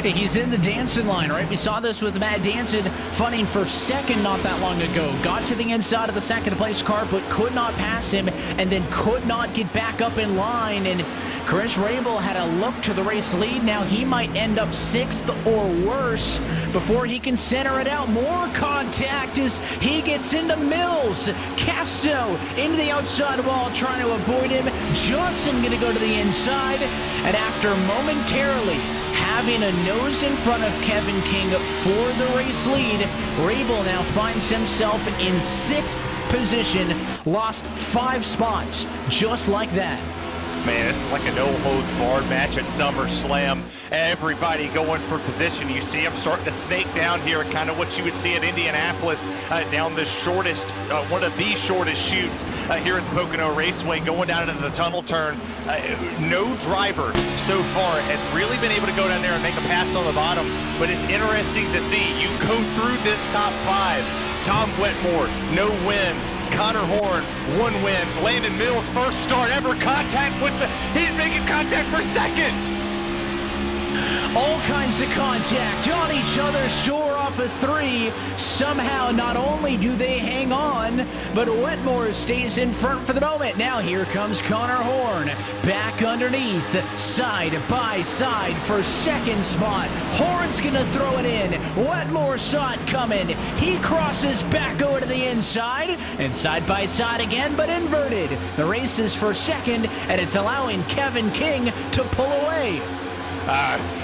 He's in the Danson line, right? We saw this with Matt Danson fighting for second not that long ago. Got to the inside of the second place car, but could not pass him, and then could not get back up in line. And Chris Rabel had a look to the race lead. Now he might end up 6th or worse before he can center it out. More contact as he gets into Mills. Casto into the outside wall trying to avoid him. Johnson going to go to the inside. And after momentarily having a nose in front of Kevin King for the race lead, Rabel now finds himself in 6th position. Lost 5 spots just like that. Man, this is like a no-holds-barred match at SummerSlam. Everybody going for position. You see them starting to snake down here, kind of what you would see at Indianapolis, down the shortest, one of the shortest chutes here at the Pocono Raceway, going down into the tunnel turn. No driver so far has really been able to go down there and make a pass on the bottom, but it's interesting to see. You go through this top 5. Tom Wetmore, no wins. Connor Horn, 1 win. Landon Mills, first start ever contact with he's making contact for second. All kinds of contact on each other's door off of 3. Somehow, not only do they hang on, but Wetmore stays in front for the moment. Now here comes Connor Horn. Back underneath, side by side for second spot. Horn's gonna throw it in. Wetmore saw it coming. He crosses back over to the inside, and side by side again, but inverted. The race is for second, and it's allowing Kevin King to pull away.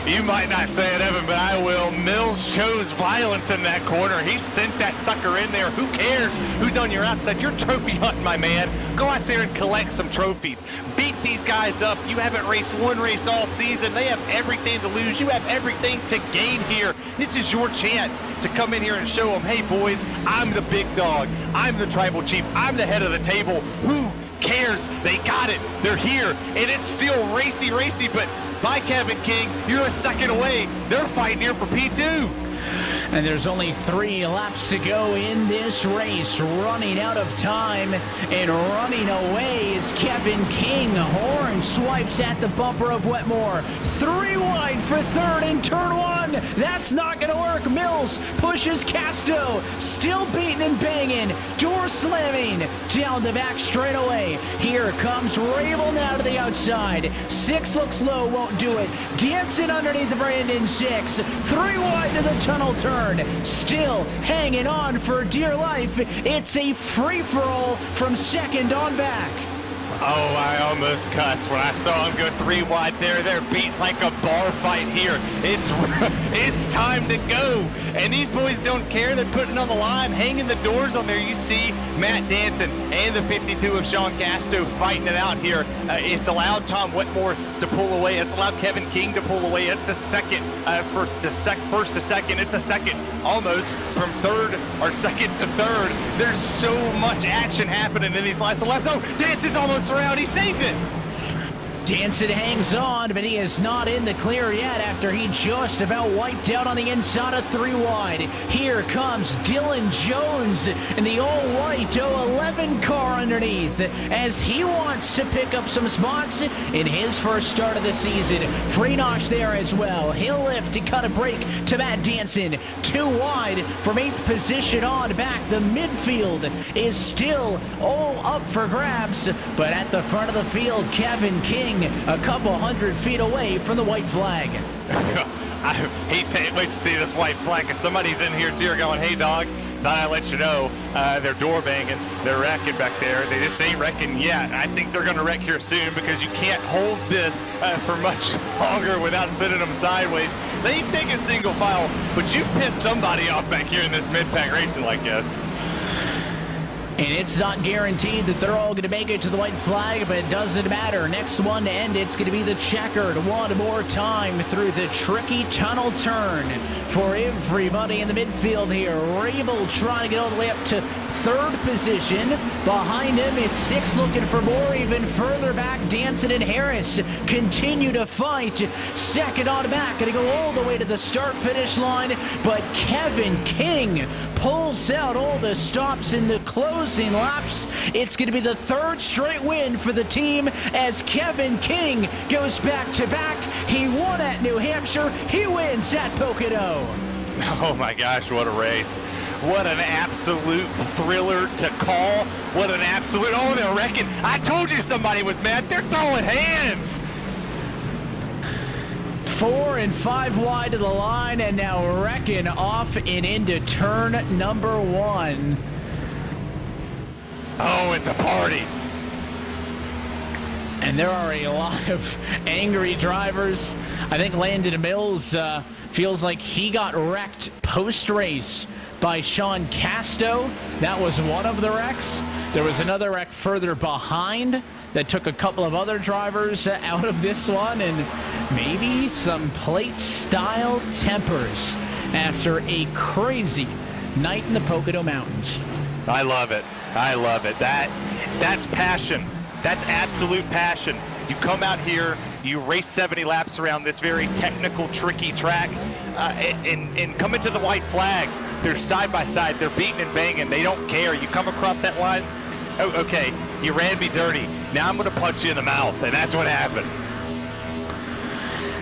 You might not say it, Evan, but I will. Mills chose violence in that corner. He sent that sucker in there. Who cares who's on your outside? You're trophy hunting, my man. Go out there and collect some trophies. Beat these guys up. You haven't raced 1 race all season. They have everything to lose. You have everything to gain here. This is your chance to come in here and show them, hey, boys, I'm the big dog. I'm the tribal chief. I'm the head of the table. Who cares? They got it. They're here. And it's still racy, but by Kevin King, you're a second away. They're fighting here for P2. And there's only 3 laps to go in this race. Running out of time and running away is Kevin King. Horn swipes at the bumper of Wetmore. 3 wide for third in turn 1. That's not going to work. Mills pushes Casto. Still beating and banging. Door slamming down the back straightaway. Here comes Rabel now to the outside. 6 looks low, won't do it. Danson underneath Brandon 6. 3 wide to the tunnel turn. Still hanging on for dear life. It's a free-for-all from second on back. Oh, I almost cussed when I saw him go 3 wide there. They're beat like a bar fight here. It's time to go. And these boys don't care. They're putting it on the line, hanging the doors on there. You see Matt Danson and the 52 of Sean Casto fighting it out here. It's allowed Tom Wetmore to pull away. It's allowed Kevin King to pull away. It's a second, first to second. It's a second almost from third or second to third. There's so much action happening in these last laps. Oh, Danson's almost around. He saved it. Danson hangs on, but he is not in the clear yet after he just about wiped out on the inside of 3 wide. Here comes Dylan Jones in the all-white 011 car underneath as he wants to pick up some spots in his first start of the season. Freenosh there as well. He'll lift to cut a break to Matt Danson. 2 wide from 8th position on back. The midfield is still all up for grabs, but at the front of the field, Kevin King a couple hundred feet away from the white flag. I can't wait to see this white flag. If somebody's in here, so you're going, hey, dog, thought I'd let you know. They're door banging. They're wrecking back there. They just ain't wrecking yet. I think they're going to wreck here soon because you can't hold this for much longer without sending them sideways. They ain't taking single file, but you pissed somebody off back here in this mid-pack racing like this. And it's not guaranteed that they're all going to make it to the white flag, but it doesn't matter. Next one to end, it's going to be the checkered one more time through the tricky tunnel turn for everybody in the midfield here. Rabel trying to get all the way up to third position. Behind him, it's 6 looking for more. Even further back, Danson and Harris continue to fight. Second on back, going to go all the way to the start-finish line, but Kevin King pulls out all the stops in the closing laps. It's going to be the third straight win for the team as Kevin King goes back-to-back. He won at New Hampshire. He wins at Pocono. Oh my gosh, what a race. What an absolute thriller to call. What an absolute, oh, they're wrecking. I told you somebody was mad. They're throwing hands. 4 and 5 wide to the line, and now wrecking off and into turn number 1. Oh, it's a party. And there are a lot of angry drivers. I think Landon Mills feels like he got wrecked post-race by Sean Casto. That was one of the wrecks. There was another wreck further behind that took a couple of other drivers out of this one, and maybe some plate-style tempers after a crazy night in the Pocono Mountains. I love it. I love it. That's passion. That's absolute passion. You come out here, you race 70 laps around this very technical, tricky track, and come into the white flag. They're side by side. They're beating and banging. They don't care. You come across that line, oh, okay, you ran me dirty. Now I'm going to punch you in the mouth, and that's what happened.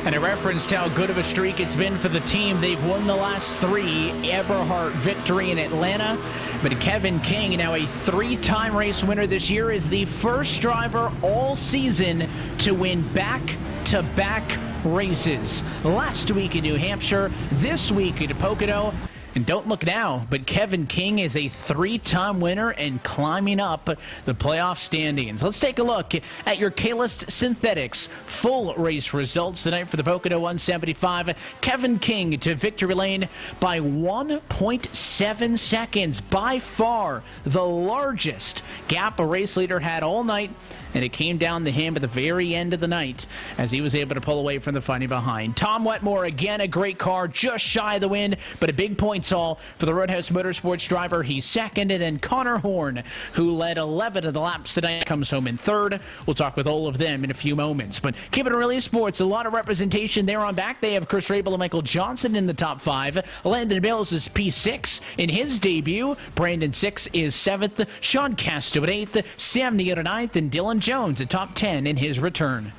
And I referenced how good of a streak it's been for the team. They've won the last 3. Eberhart victory in Atlanta. But Kevin King, now a 3-time race winner this year, is the first driver all season to win back-to-back races. Last week in New Hampshire, this week in Pocono. And don't look now, but Kevin King is a 3-time winner and climbing up the playoff standings. Let's take a look at your K-List Synthetics full race results tonight for the Pocono 175. Kevin King to victory lane by 1.7 seconds. By far the largest gap a race leader had all night. And it came down to him at the very end of the night as he was able to pull away from the fighting behind. Tom Wetmore, again, a great car, just shy of the win, but a big points haul for the Roadhouse Motorsports driver. He's second, and then Connor Horn, who led 11 of the laps tonight, comes home in third. We'll talk with all of them in a few moments. But keeping it really sports, a lot of representation there on back. They have Chris Rabel and Michael Johnson in the top 5. Landon Mills is P6 in his debut. Brandon 6 is 7th. Sean Casto at 8th. Sam Neal at 9th, and Dylan Jones at top 10 in his return.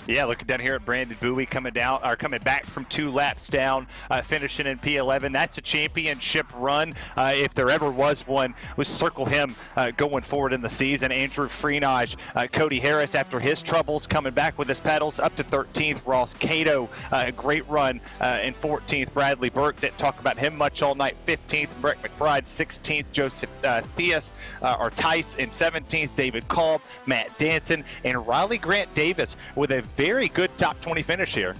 Yeah, looking down here at Brandon Bowie coming back from 2 laps down, finishing in P11. That's a championship run. If there ever was one, we'll circle him going forward in the season. Andrew Freenage, Cody Harris after his troubles coming back with his pedals up to 13th. Ross Cato, a great run in 14th. Bradley Burke, didn't talk about him much all night. 15th. Brett McBride, 16th. Joseph Theus or Tice in 17th. David Kolb, Matt Danson, and Riley Grant Davis with a very good top 20 finish here.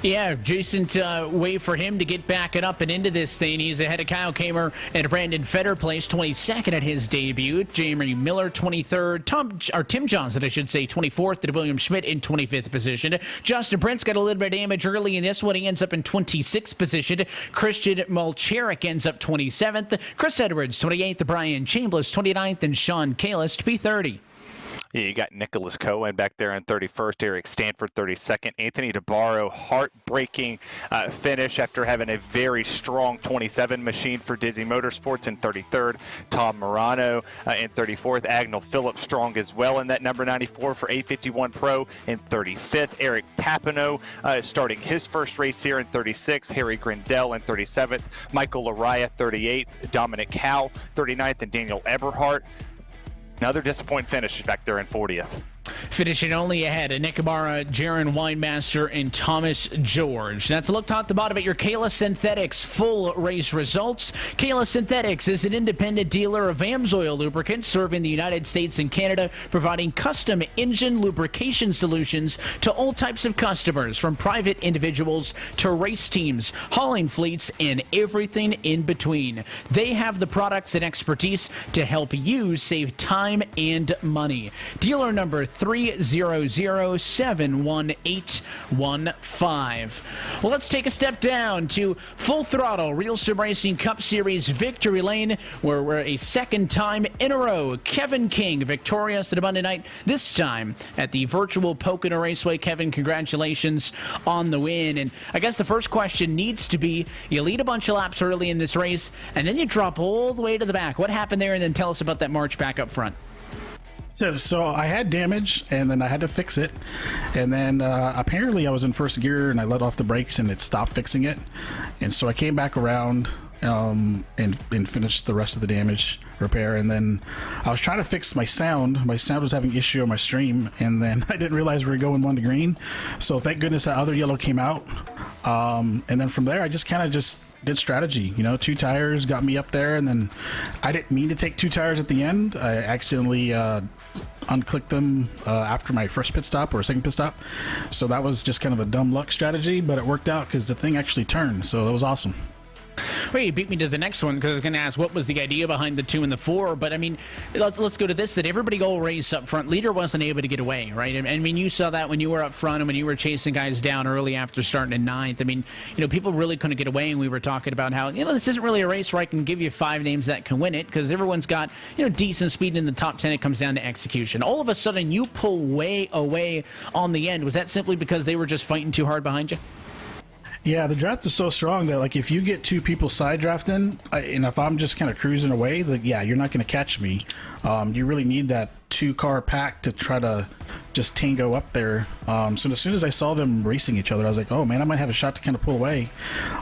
Yeah, decent way for him to get back and up and into this thing. He's ahead of Kyle Kamer and Brandon Fetter placed 22nd at his debut. Jamie Miller 23rd. Tim Johnson, I should say, 24th. To William Schmidt in 25th position. Justin Prince got a little bit of damage early in this one. He ends up in 26th position. Christian Mulcherik ends up 27th. Chris Edwards 28th. Brian Chambliss 29th, and Sean Kalis P30. Yeah, you got Nicholas Cohen back there in 31st, Eric Stanford 32nd, Anthony DeBarro, heartbreaking finish after having a very strong 27 machine for Dizzy Motorsports in 33rd, Tom Morano in 34th, Agnell Phillips strong as well in that number 94 for A51 Pro in 35th, Eric Papineau starting his first race here in 36th, Harry Grindell in 37th, Michael Araya 38th, Dominic Howe 39th, and Daniel Eberhart. Another disappointing finish back there in 40th. Finishing only ahead of Nick Ibarra, Jaron Weinmaster, and Thomas George. That's a look top to bottom at your Kayla Synthetics full race results. Kayla Synthetics is an independent dealer of AMSOIL lubricants serving the United States and Canada, providing custom engine lubrication solutions to all types of customers, from private individuals to race teams, hauling fleets, and everything in between. They have the products and expertise to help you save time and money. Dealer number 3 300-718-15. Well, let's take a step down to Full Throttle RealSimRacing Cup Series victory lane, where we're a second time in a row. Kevin King victorious at a Monday night, this time at the virtual Pocono Raceway. Kevin, congratulations on the win. And I guess the first question needs to be, you lead a bunch of laps early in this race, and then you drop all the way to the back. What happened there? And then tell us about that march back up front. Yeah, so I had damage, and then I had to fix it, and then apparently I was in first gear and I let off the brakes and it stopped fixing it, and so I came back around and finished the rest of the damage repair. And then I was trying to fix my sound was having issue on my stream, and then I didn't realize we were going 1 to green, so thank goodness that other yellow came out. And then from there I just kind of did strategy, 2 tires got me up there, and then I didn't mean to take 2 tires at the end. I accidentally unclicked them after my first pit stop or second pit stop, so that was just kind of a dumb luck strategy, but it worked out because the thing actually turned, so that was awesome. Well, you beat me to the next one, because I was going to ask what was the idea behind the 2 and the 4, but I mean, let's go to this, that everybody go race up front. Leader wasn't able to get away, right? I mean, you saw that when you were up front and when you were chasing guys down early after starting in 9th. I mean, people really couldn't get away, and we were talking about how, this isn't really a race where I can give you 5 names that can win it, because everyone's got, decent speed in the top 10. It comes down to execution. All of a sudden, you pull way away on the end. Was that simply because they were just fighting too hard behind you? Yeah, the draft is so strong that, like, if you get 2 people side drafting, and if I'm just kind of cruising away, you're not going to catch me. You really need that 2-car pack to try to just tango up there. So as soon as I saw them racing each other, I was like, oh man, I might have a shot to kind of pull away.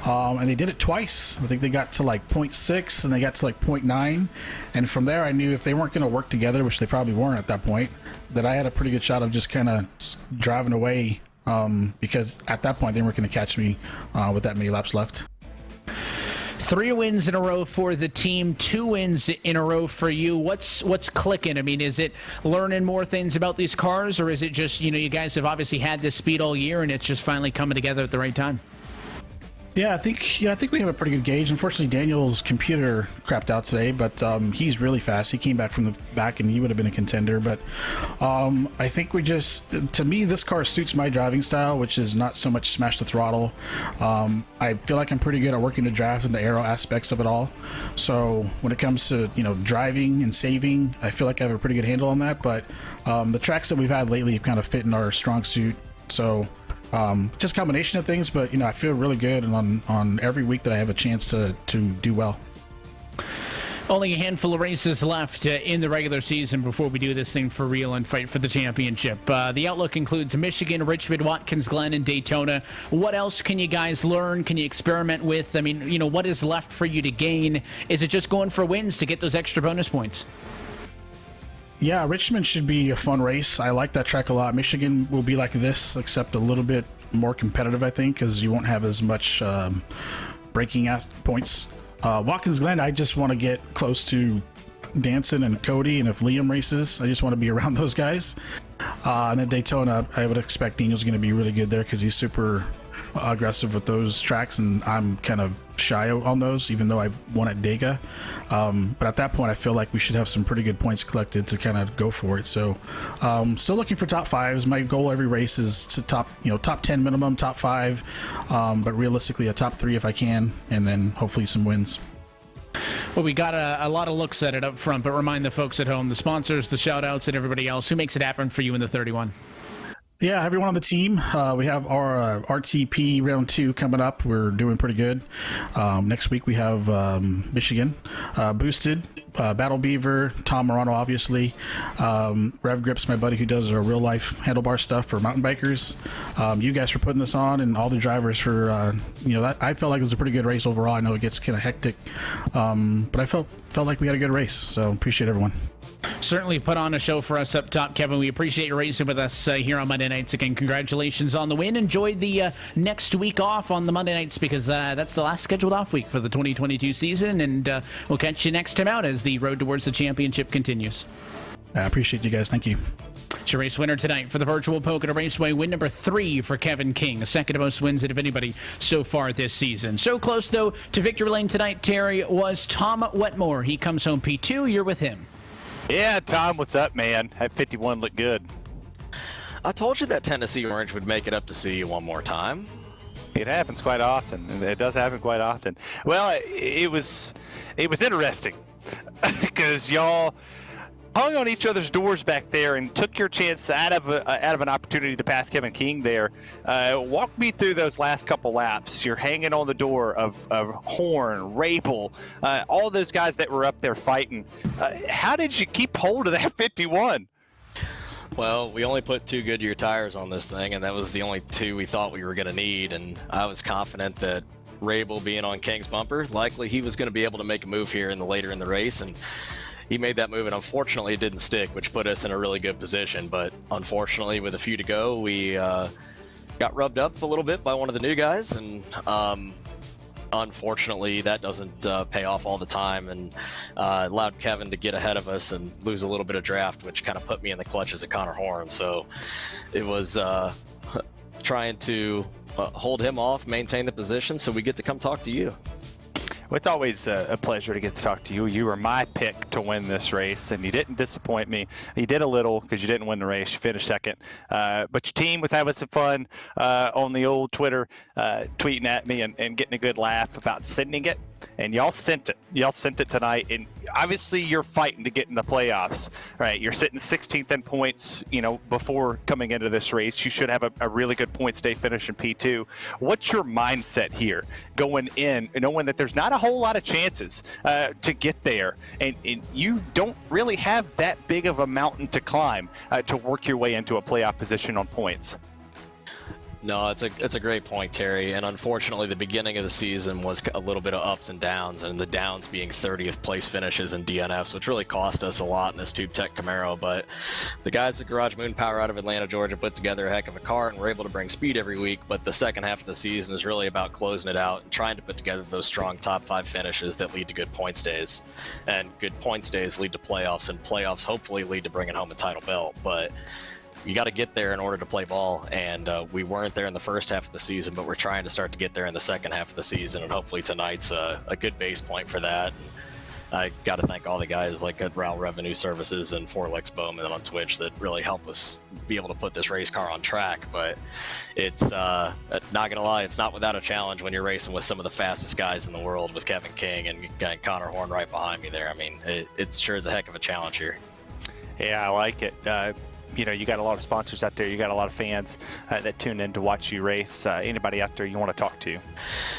And they did it twice. I think they got to like 0.6 and they got to like 0.9. And from there, I knew if they weren't going to work together, which they probably weren't at that point, that I had a pretty good shot of just kind of driving away. Because at that point they weren't going to catch me with that many laps left. 3 wins in a row for the team, 2 wins in a row for you. What's clicking? I mean, is it learning more things about these cars, or is it just, you guys have obviously had this speed all year and it's just finally coming together at the right time? Yeah, I think we have a pretty good gauge. Unfortunately, Daniel's computer crapped out today, but he's really fast. He came back from the back, and he would have been a contender. But I think to me, this car suits my driving style, which is not so much smash the throttle. I feel like I'm pretty good at working the draft and the aero aspects of it all. So when it comes to driving and saving, I feel like I have a pretty good handle on that. But the tracks that we've had lately have kind of fit in our strong suit. So. Just a combination of things, but I feel really good on every week that I have a chance to do well. Only a handful of races left in the regular season before we do this thing for real and fight for the championship. The outlook includes Michigan, Richmond, Watkins Glen, and Daytona. What else can you guys learn? Can you experiment with? I mean, what is left for you to gain? Is it just going for wins to get those extra bonus points? Yeah, Richmond should be a fun race. I like that track a lot. Michigan will be like this, except a little bit more competitive, I think, because you won't have as much braking points. Watkins Glen, I just want to get close to Danson and Cody, and if Liam races, I just want to be around those guys. And then Daytona, I would expect Daniel's going to be really good there because he's super aggressive with those tracks, and I'm kind of shy on those, even though I won at Dega. But at that point, I feel like we should have some pretty good points collected to kind of go for it. So still looking for top 5s. My goal every race is to top 10 minimum, top 5, but realistically a top 3 if I can, and then hopefully some wins. Well, we got a lot of looks at it up front, but remind the folks at home, the sponsors, the shout outs, and everybody else who makes it happen for you in the 31. Yeah, everyone on the team. We have our RTP round 2 coming up. We're doing pretty good. Next week we have Michigan, Boosted, Battle Beaver, Tom Morano, obviously. Rev Grips, my buddy who does our real life handlebar stuff for mountain bikers. You guys for putting this on, and all the drivers for that. I felt like it was a pretty good race overall. I know it gets kind of hectic, but I felt like we had a good race. So appreciate everyone. Certainly put on a show for us up top, Kevin. We appreciate you racing with us here on Monday nights. Again, congratulations on the win. Enjoy the next week off on the Monday nights, because that's the last scheduled off week for the 2022 season, and we'll catch you next time out as the road towards the championship continues. I appreciate you guys. Thank you. It's your race winner tonight for the virtual Pocono Raceway. Win number 3 for Kevin King, the second most wins out of anybody so far this season. So close, though, to victory lane tonight, Terry, was Tom Wetmore. He comes home P2. You're with him. Yeah, Tom, what's up, man? That 51 looked good. I told you that Tennessee Orange would make it up to see you one more time. It happens quite often. It does happen quite often. Well, it was interesting because y'all hung on each other's doors back there and took your chance out of an opportunity to pass Kevin King there. Walk me through those last couple laps. You're hanging on the door of Horn, Rabel, all those guys that were up there fighting. How did you keep hold of that 51? Well, we only put 2 Goodyear tires on this thing, and that was the only 2 we thought we were going to need, and I was confident that Rabel being on King's bumper, likely he was going to be able to make a move here later in the race, and he made that move, and unfortunately it didn't stick, which put us in a really good position. But unfortunately, with a few to go, we got rubbed up a little bit by one of the new guys, and unfortunately that doesn't pay off all the time, and allowed Kevin to get ahead of us and lose a little bit of draft, which kind of put me in the clutches of Connor Horn. So it was trying to hold him off, maintain the position, so we get to come talk to you. Well, it's always a pleasure to get to talk to you. You were my pick to win this race, and you didn't disappoint me. You did a little because you didn't win the race. You finished second. But your team was having some fun on the old Twitter, tweeting at me and getting a good laugh about sending it. And y'all sent it. Y'all sent it tonight. And obviously you're fighting to get in the playoffs, right? You're sitting 16th in points, before coming into this race. You should have a really good points day finish in P2. What's your mindset here going in, knowing that there's not a whole lot of chances to get there, and you don't really have that big of a mountain to climb to work your way into a playoff position on points? No, it's a great point, Terry. And unfortunately, the beginning of the season was a little bit of ups and downs, and the downs being 30th place finishes and DNFs, which really cost us a lot in this Tube Tech Camaro. But the guys at Garage Moon Power out of Atlanta, Georgia, put together a heck of a car and were able to bring speed every week. But the second half of the season is really about closing it out and trying to put together those strong top 5 finishes that lead to good points days. And good points days lead to playoffs, and playoffs hopefully lead to bringing home a title belt. But you got to get there in order to play ball, and we weren't there in the first half of the season, but we're trying to start to get there in the second half of the season, and hopefully tonight's a good base point for that. And I got to thank all the guys like at RAL Revenue Services and Forlex Bowman on Twitch that really help us be able to put this race car on track. But it's not gonna lie, it's not without a challenge when you're racing with some of the fastest guys in the world, with Kevin King and Connor Horn right behind me there. I mean, it sure is a heck of a challenge here. Yeah, I like it. You got a lot of sponsors out there. You got a lot of fans that tune in to watch you race. Anybody out there you want to talk to?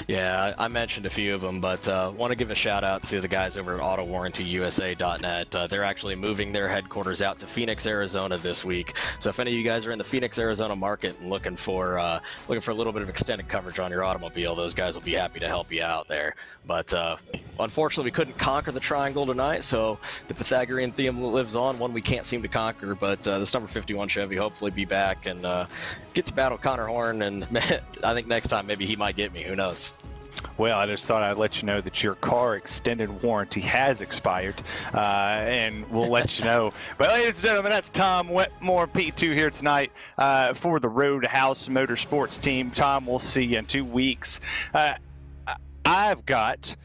Yeah, I mentioned a few of them, but want to give a shout out to the guys over at AutoWarrantyUSA.net. They're actually moving their headquarters out to Phoenix, Arizona this week. So if any of you guys are in the Phoenix, Arizona market and looking for a little bit of extended coverage on your automobile, those guys will be happy to help you out there. But unfortunately, we couldn't conquer the triangle tonight, so the Pythagorean theme lives on, one we can't seem to conquer. But this number 51 Chevy hopefully be back and get to battle Connor Horn, and I think next time maybe he might get me. Who knows? Well, I just thought I'd let you know that your car extended warranty has expired, and we'll let you know. But ladies and gentlemen, that's Tom Wetmore, P2 here tonight for the Roadhouse Motorsports team. Tom, we'll see you in 2 weeks. I've got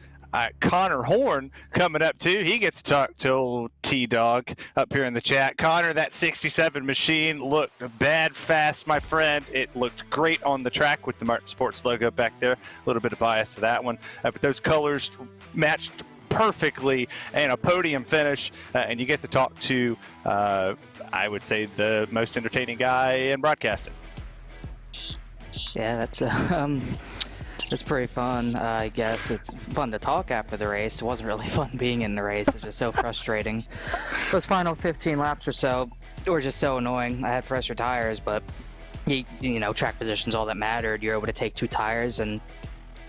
Connor Horn coming up too. He gets to talk to old T-Dog up here in the chat. Connor, that 67 machine looked bad fast, my friend. It looked great on the track with the Martin Sports logo back there. A little bit of bias to that one, but those colors matched perfectly and a podium finish, and you get to talk to I would say the most entertaining guy in broadcasting. Yeah, that's pretty fun. I guess it's fun to talk after the race. It wasn't really fun being in the race. It was just so frustrating. Those final 15 laps or so were just so annoying. I had fresher tires, but track position's all that mattered. You're able to take 2 tires, and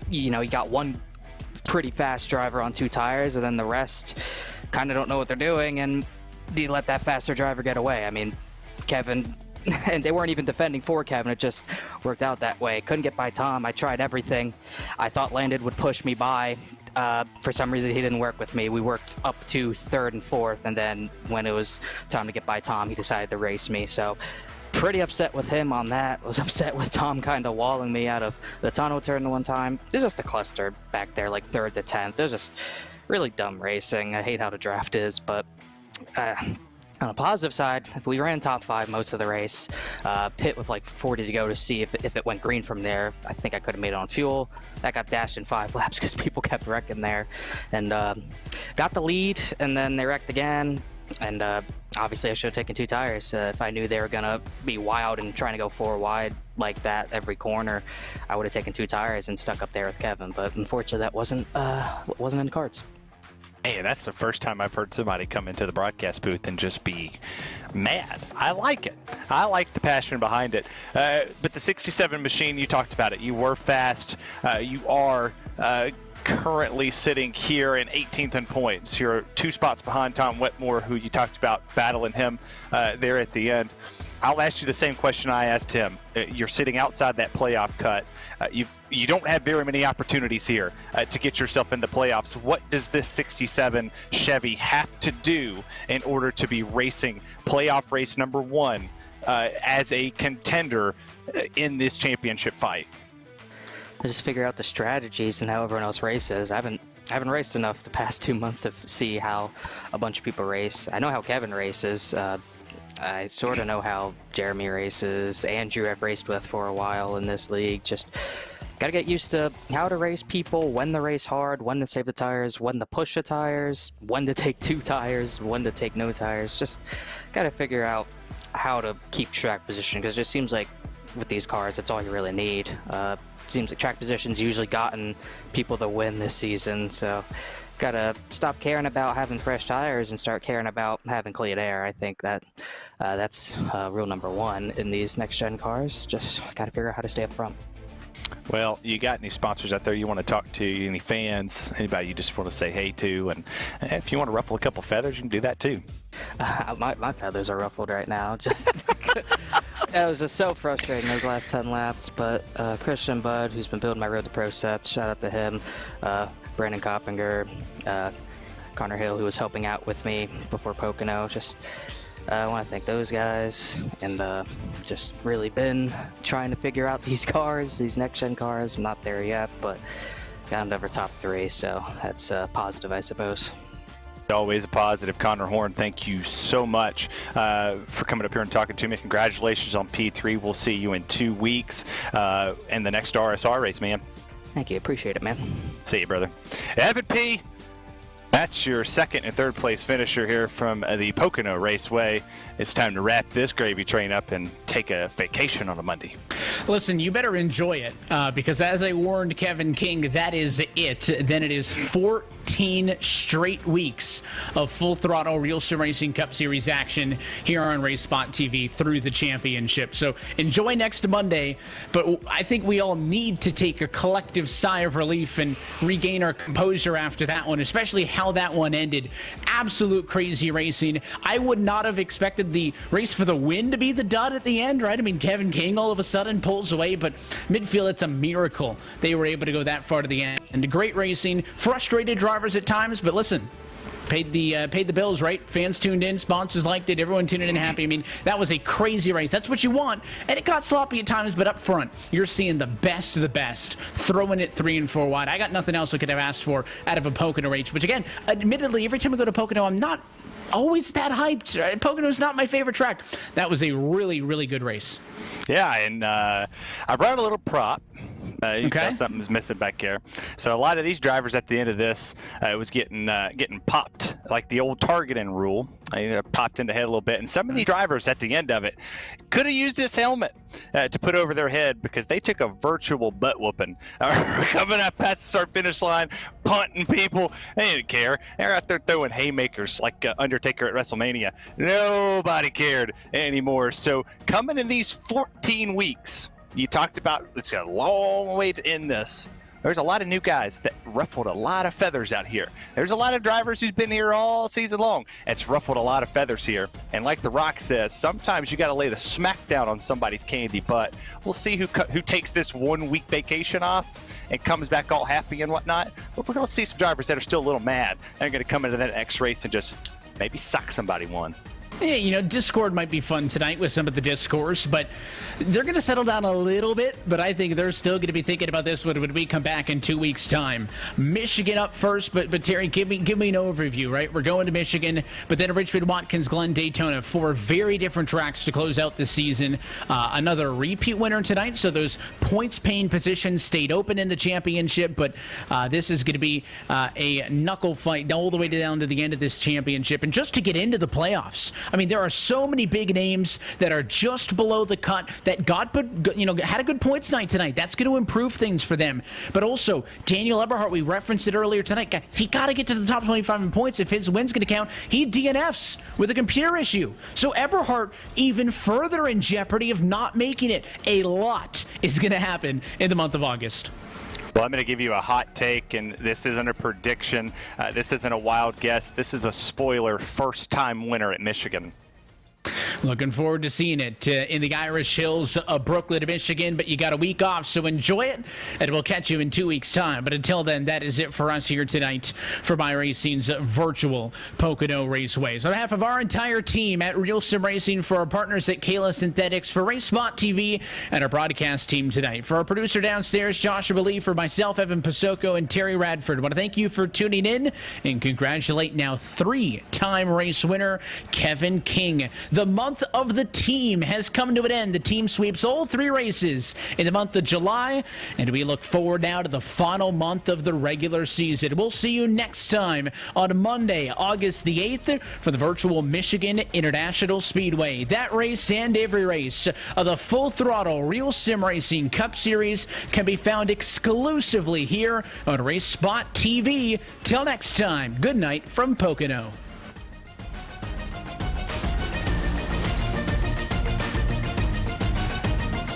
you got one pretty fast driver on 2 tires, and then the rest kind of don't know what they're doing, and you let that faster driver get away. I mean, Kevin. And they weren't even defending for Kevin. It just worked out that way. Couldn't get by Tom. I tried everything. I thought Landon would push me by. For some reason, he didn't work with me. We worked up to 3rd and 4th, and then when it was time to get by Tom, he decided to race me. So pretty upset with him on that. Was upset with Tom kind of walling me out of the tunnel turn the one time. It was just a cluster back there, like 3rd to 10th. It was just really dumb racing. I hate how the draft is, but On the positive side, we ran top 5 most of the race. Pit with like 40 to go to see if it went green from there. I think I could have made it on fuel. That got dashed in 5 laps because people kept wrecking there. And got the lead, and then they wrecked again. And obviously I should have taken 2 tires. If I knew they were going to be wild and trying to go 4 wide like that every corner, I would have taken 2 tires and stuck up there with Kevin. But unfortunately that wasn't in the cards. Hey, that's the first time I've heard somebody come into the broadcast booth and just be mad. I like it. I like the passion behind it. But the 67 machine, you talked about it. You were fast. You are currently sitting here in 18th in points. You're 2 spots behind Tom Wetmore, who you talked about battling him there at the end. I'll ask you the same question I asked him. You're sitting outside that playoff cut. You don't have very many opportunities here to get yourself into playoffs. What does this 67 Chevy have to do in order to be racing playoff race number 1 as a contender in this championship fight? Just figure out the strategies and how everyone else races. I haven't raced enough the past 2 months to see how a bunch of people race. I know how Kevin races. I sort of know how Jeremy races. Andrew I've raced with for a while in this league. Just got to get used to how to race people, when to race hard, when to save the tires, when to push the tires, when to take 2 tires, when to take no tires. Just got to figure out how to keep track position, because it just seems like with these cars, that's all you really need. Seems like track position's usually gotten people the win this season, so gotta stop caring about having fresh tires and start caring about having clean air. I think that's rule number 1 in these next-gen cars. Just gotta figure out how to stay up front. Well, you got any sponsors out there you want to talk to, any fans, anybody you just want to say hey to, and if you want to ruffle a couple feathers, you can do that too. My feathers are ruffled right now. Just it was just so frustrating those last 10 laps, but Christian Budd, who's been building my Road to Pro sets, shout out to him. Brandon Coppinger, Connor Hill, who was helping out with me before Pocono. Just I want to thank those guys, and just really been trying to figure out these cars, these next-gen cars. I'm not there yet, but got them over top 3, so that's positive, I suppose. Always a positive. Connor Horn, thank you so much for coming up here and talking to me. Congratulations on P3. We'll see you in 2 weeks in the next RSR race, man. Thank you. Appreciate it, man. See you, brother. Evan P., that's your 2nd and 3rd place finisher here from the Pocono Raceway. It's time to wrap this gravy train up and take a vacation on a Monday. Listen, you better enjoy it because as I warned Kevin King, that is it. Then it is 14 straight weeks of full throttle Real Sim Racing Cup Series action here on RaceSpotTV through the championship. So enjoy next Monday, but I think we all need to take a collective sigh of relief and regain our composure after that one, especially how that one ended. Absolute crazy racing. I would not have expected the race for the win to be the dud at the end, right? I mean, Kevin King all of a sudden pulls away, but midfield, it's a miracle they were able to go that far to the end. And great racing, frustrated drivers at times, but listen, paid the bills, right? Fans tuned in, sponsors liked it, everyone tuned in happy. I mean, that was a crazy race. That's what you want. And it got sloppy at times, but up front, you're seeing the best of the best, throwing it 3 and 4 wide. I got nothing else I could have asked for out of a Pocono race, which again, admittedly, every time I go to Pocono, I'm not always that hyped. Pocono's not my favorite track. That was a really, really good race. Yeah, and I brought a little prop. You can tell something's missing back there. So a lot of these drivers at the end of this, it was getting popped, like the old targeting rule. Popped in the head a little bit. And some of these drivers at the end of it could have used this helmet to put over their head because they took a virtual butt whooping. Coming up past the start-finish line, punting people. They didn't care. They're out there throwing haymakers like Undertaker at WrestleMania. Nobody cared anymore. So coming in these 14 weeks, you talked about it's got a long way to end this. There's a lot of new guys that ruffled a lot of feathers out here. There's a lot of drivers who's been here all season long. It's ruffled a lot of feathers here. And like The Rock says, sometimes you got to lay the smack down on somebody's candy butt. We'll see who takes this 1 week vacation off and comes back all happy and whatnot. But we're going to see some drivers that are still a little mad. They're going to come into that next race and just maybe sock somebody one. Yeah, you know, Discord might be fun tonight with some of the discourse, but they're going to settle down a little bit, but I think they're still going to be thinking about this when we come back in 2 weeks' time. Michigan up first, but Terry, give me an overview, right? We're going to Michigan, but then Richmond, Watkins Glen, Daytona, 4 very different tracks to close out the season. Another repeat winner tonight, so those points-paying positions stayed open in the championship, but this is going to be a knuckle fight all the way down to the end of this championship. And just to get into the playoffs, I mean, there are so many big names that are just below the cut that had a good points night tonight. That's going to improve things for them. But also, Daniel Eberhardt, we referenced it earlier tonight. He got to get to the top 25 in points if his win's going to count. He DNFs with a computer issue. So Eberhardt even further in jeopardy of not making it. A lot is going to happen in the month of August. Well, I'm going to give you a hot take, and this isn't a prediction. This isn't a wild guess. This is a spoiler first-time winner at Michigan. Looking forward to seeing it in the Irish Hills of Brooklyn, Michigan, but you got a week off, so enjoy it, and we'll catch you in 2 weeks' time. But until then, that is it for us here tonight for iRacing's virtual Pocono Raceway. So on behalf of our entire team at Real Sim Racing, for our partners at Kayla Synthetics, for RaceSpotTV, and our broadcast team tonight, for our producer downstairs, Joshua Lee, for myself, Evan Pasoko, and Terry Radford, I want to thank you for tuning in and congratulate now 3-time race winner, Kevin King. The month of the team has come to an end. The team sweeps all 3 races in the month of July, and we look forward now to the final month of the regular season. We'll see you next time on Monday, August the 8th for the virtual Michigan International Speedway. That race and every race of the Full Throttle Real Sim Racing Cup Series can be found exclusively here on RaceSpotTV. Till next time, good night from Pocono.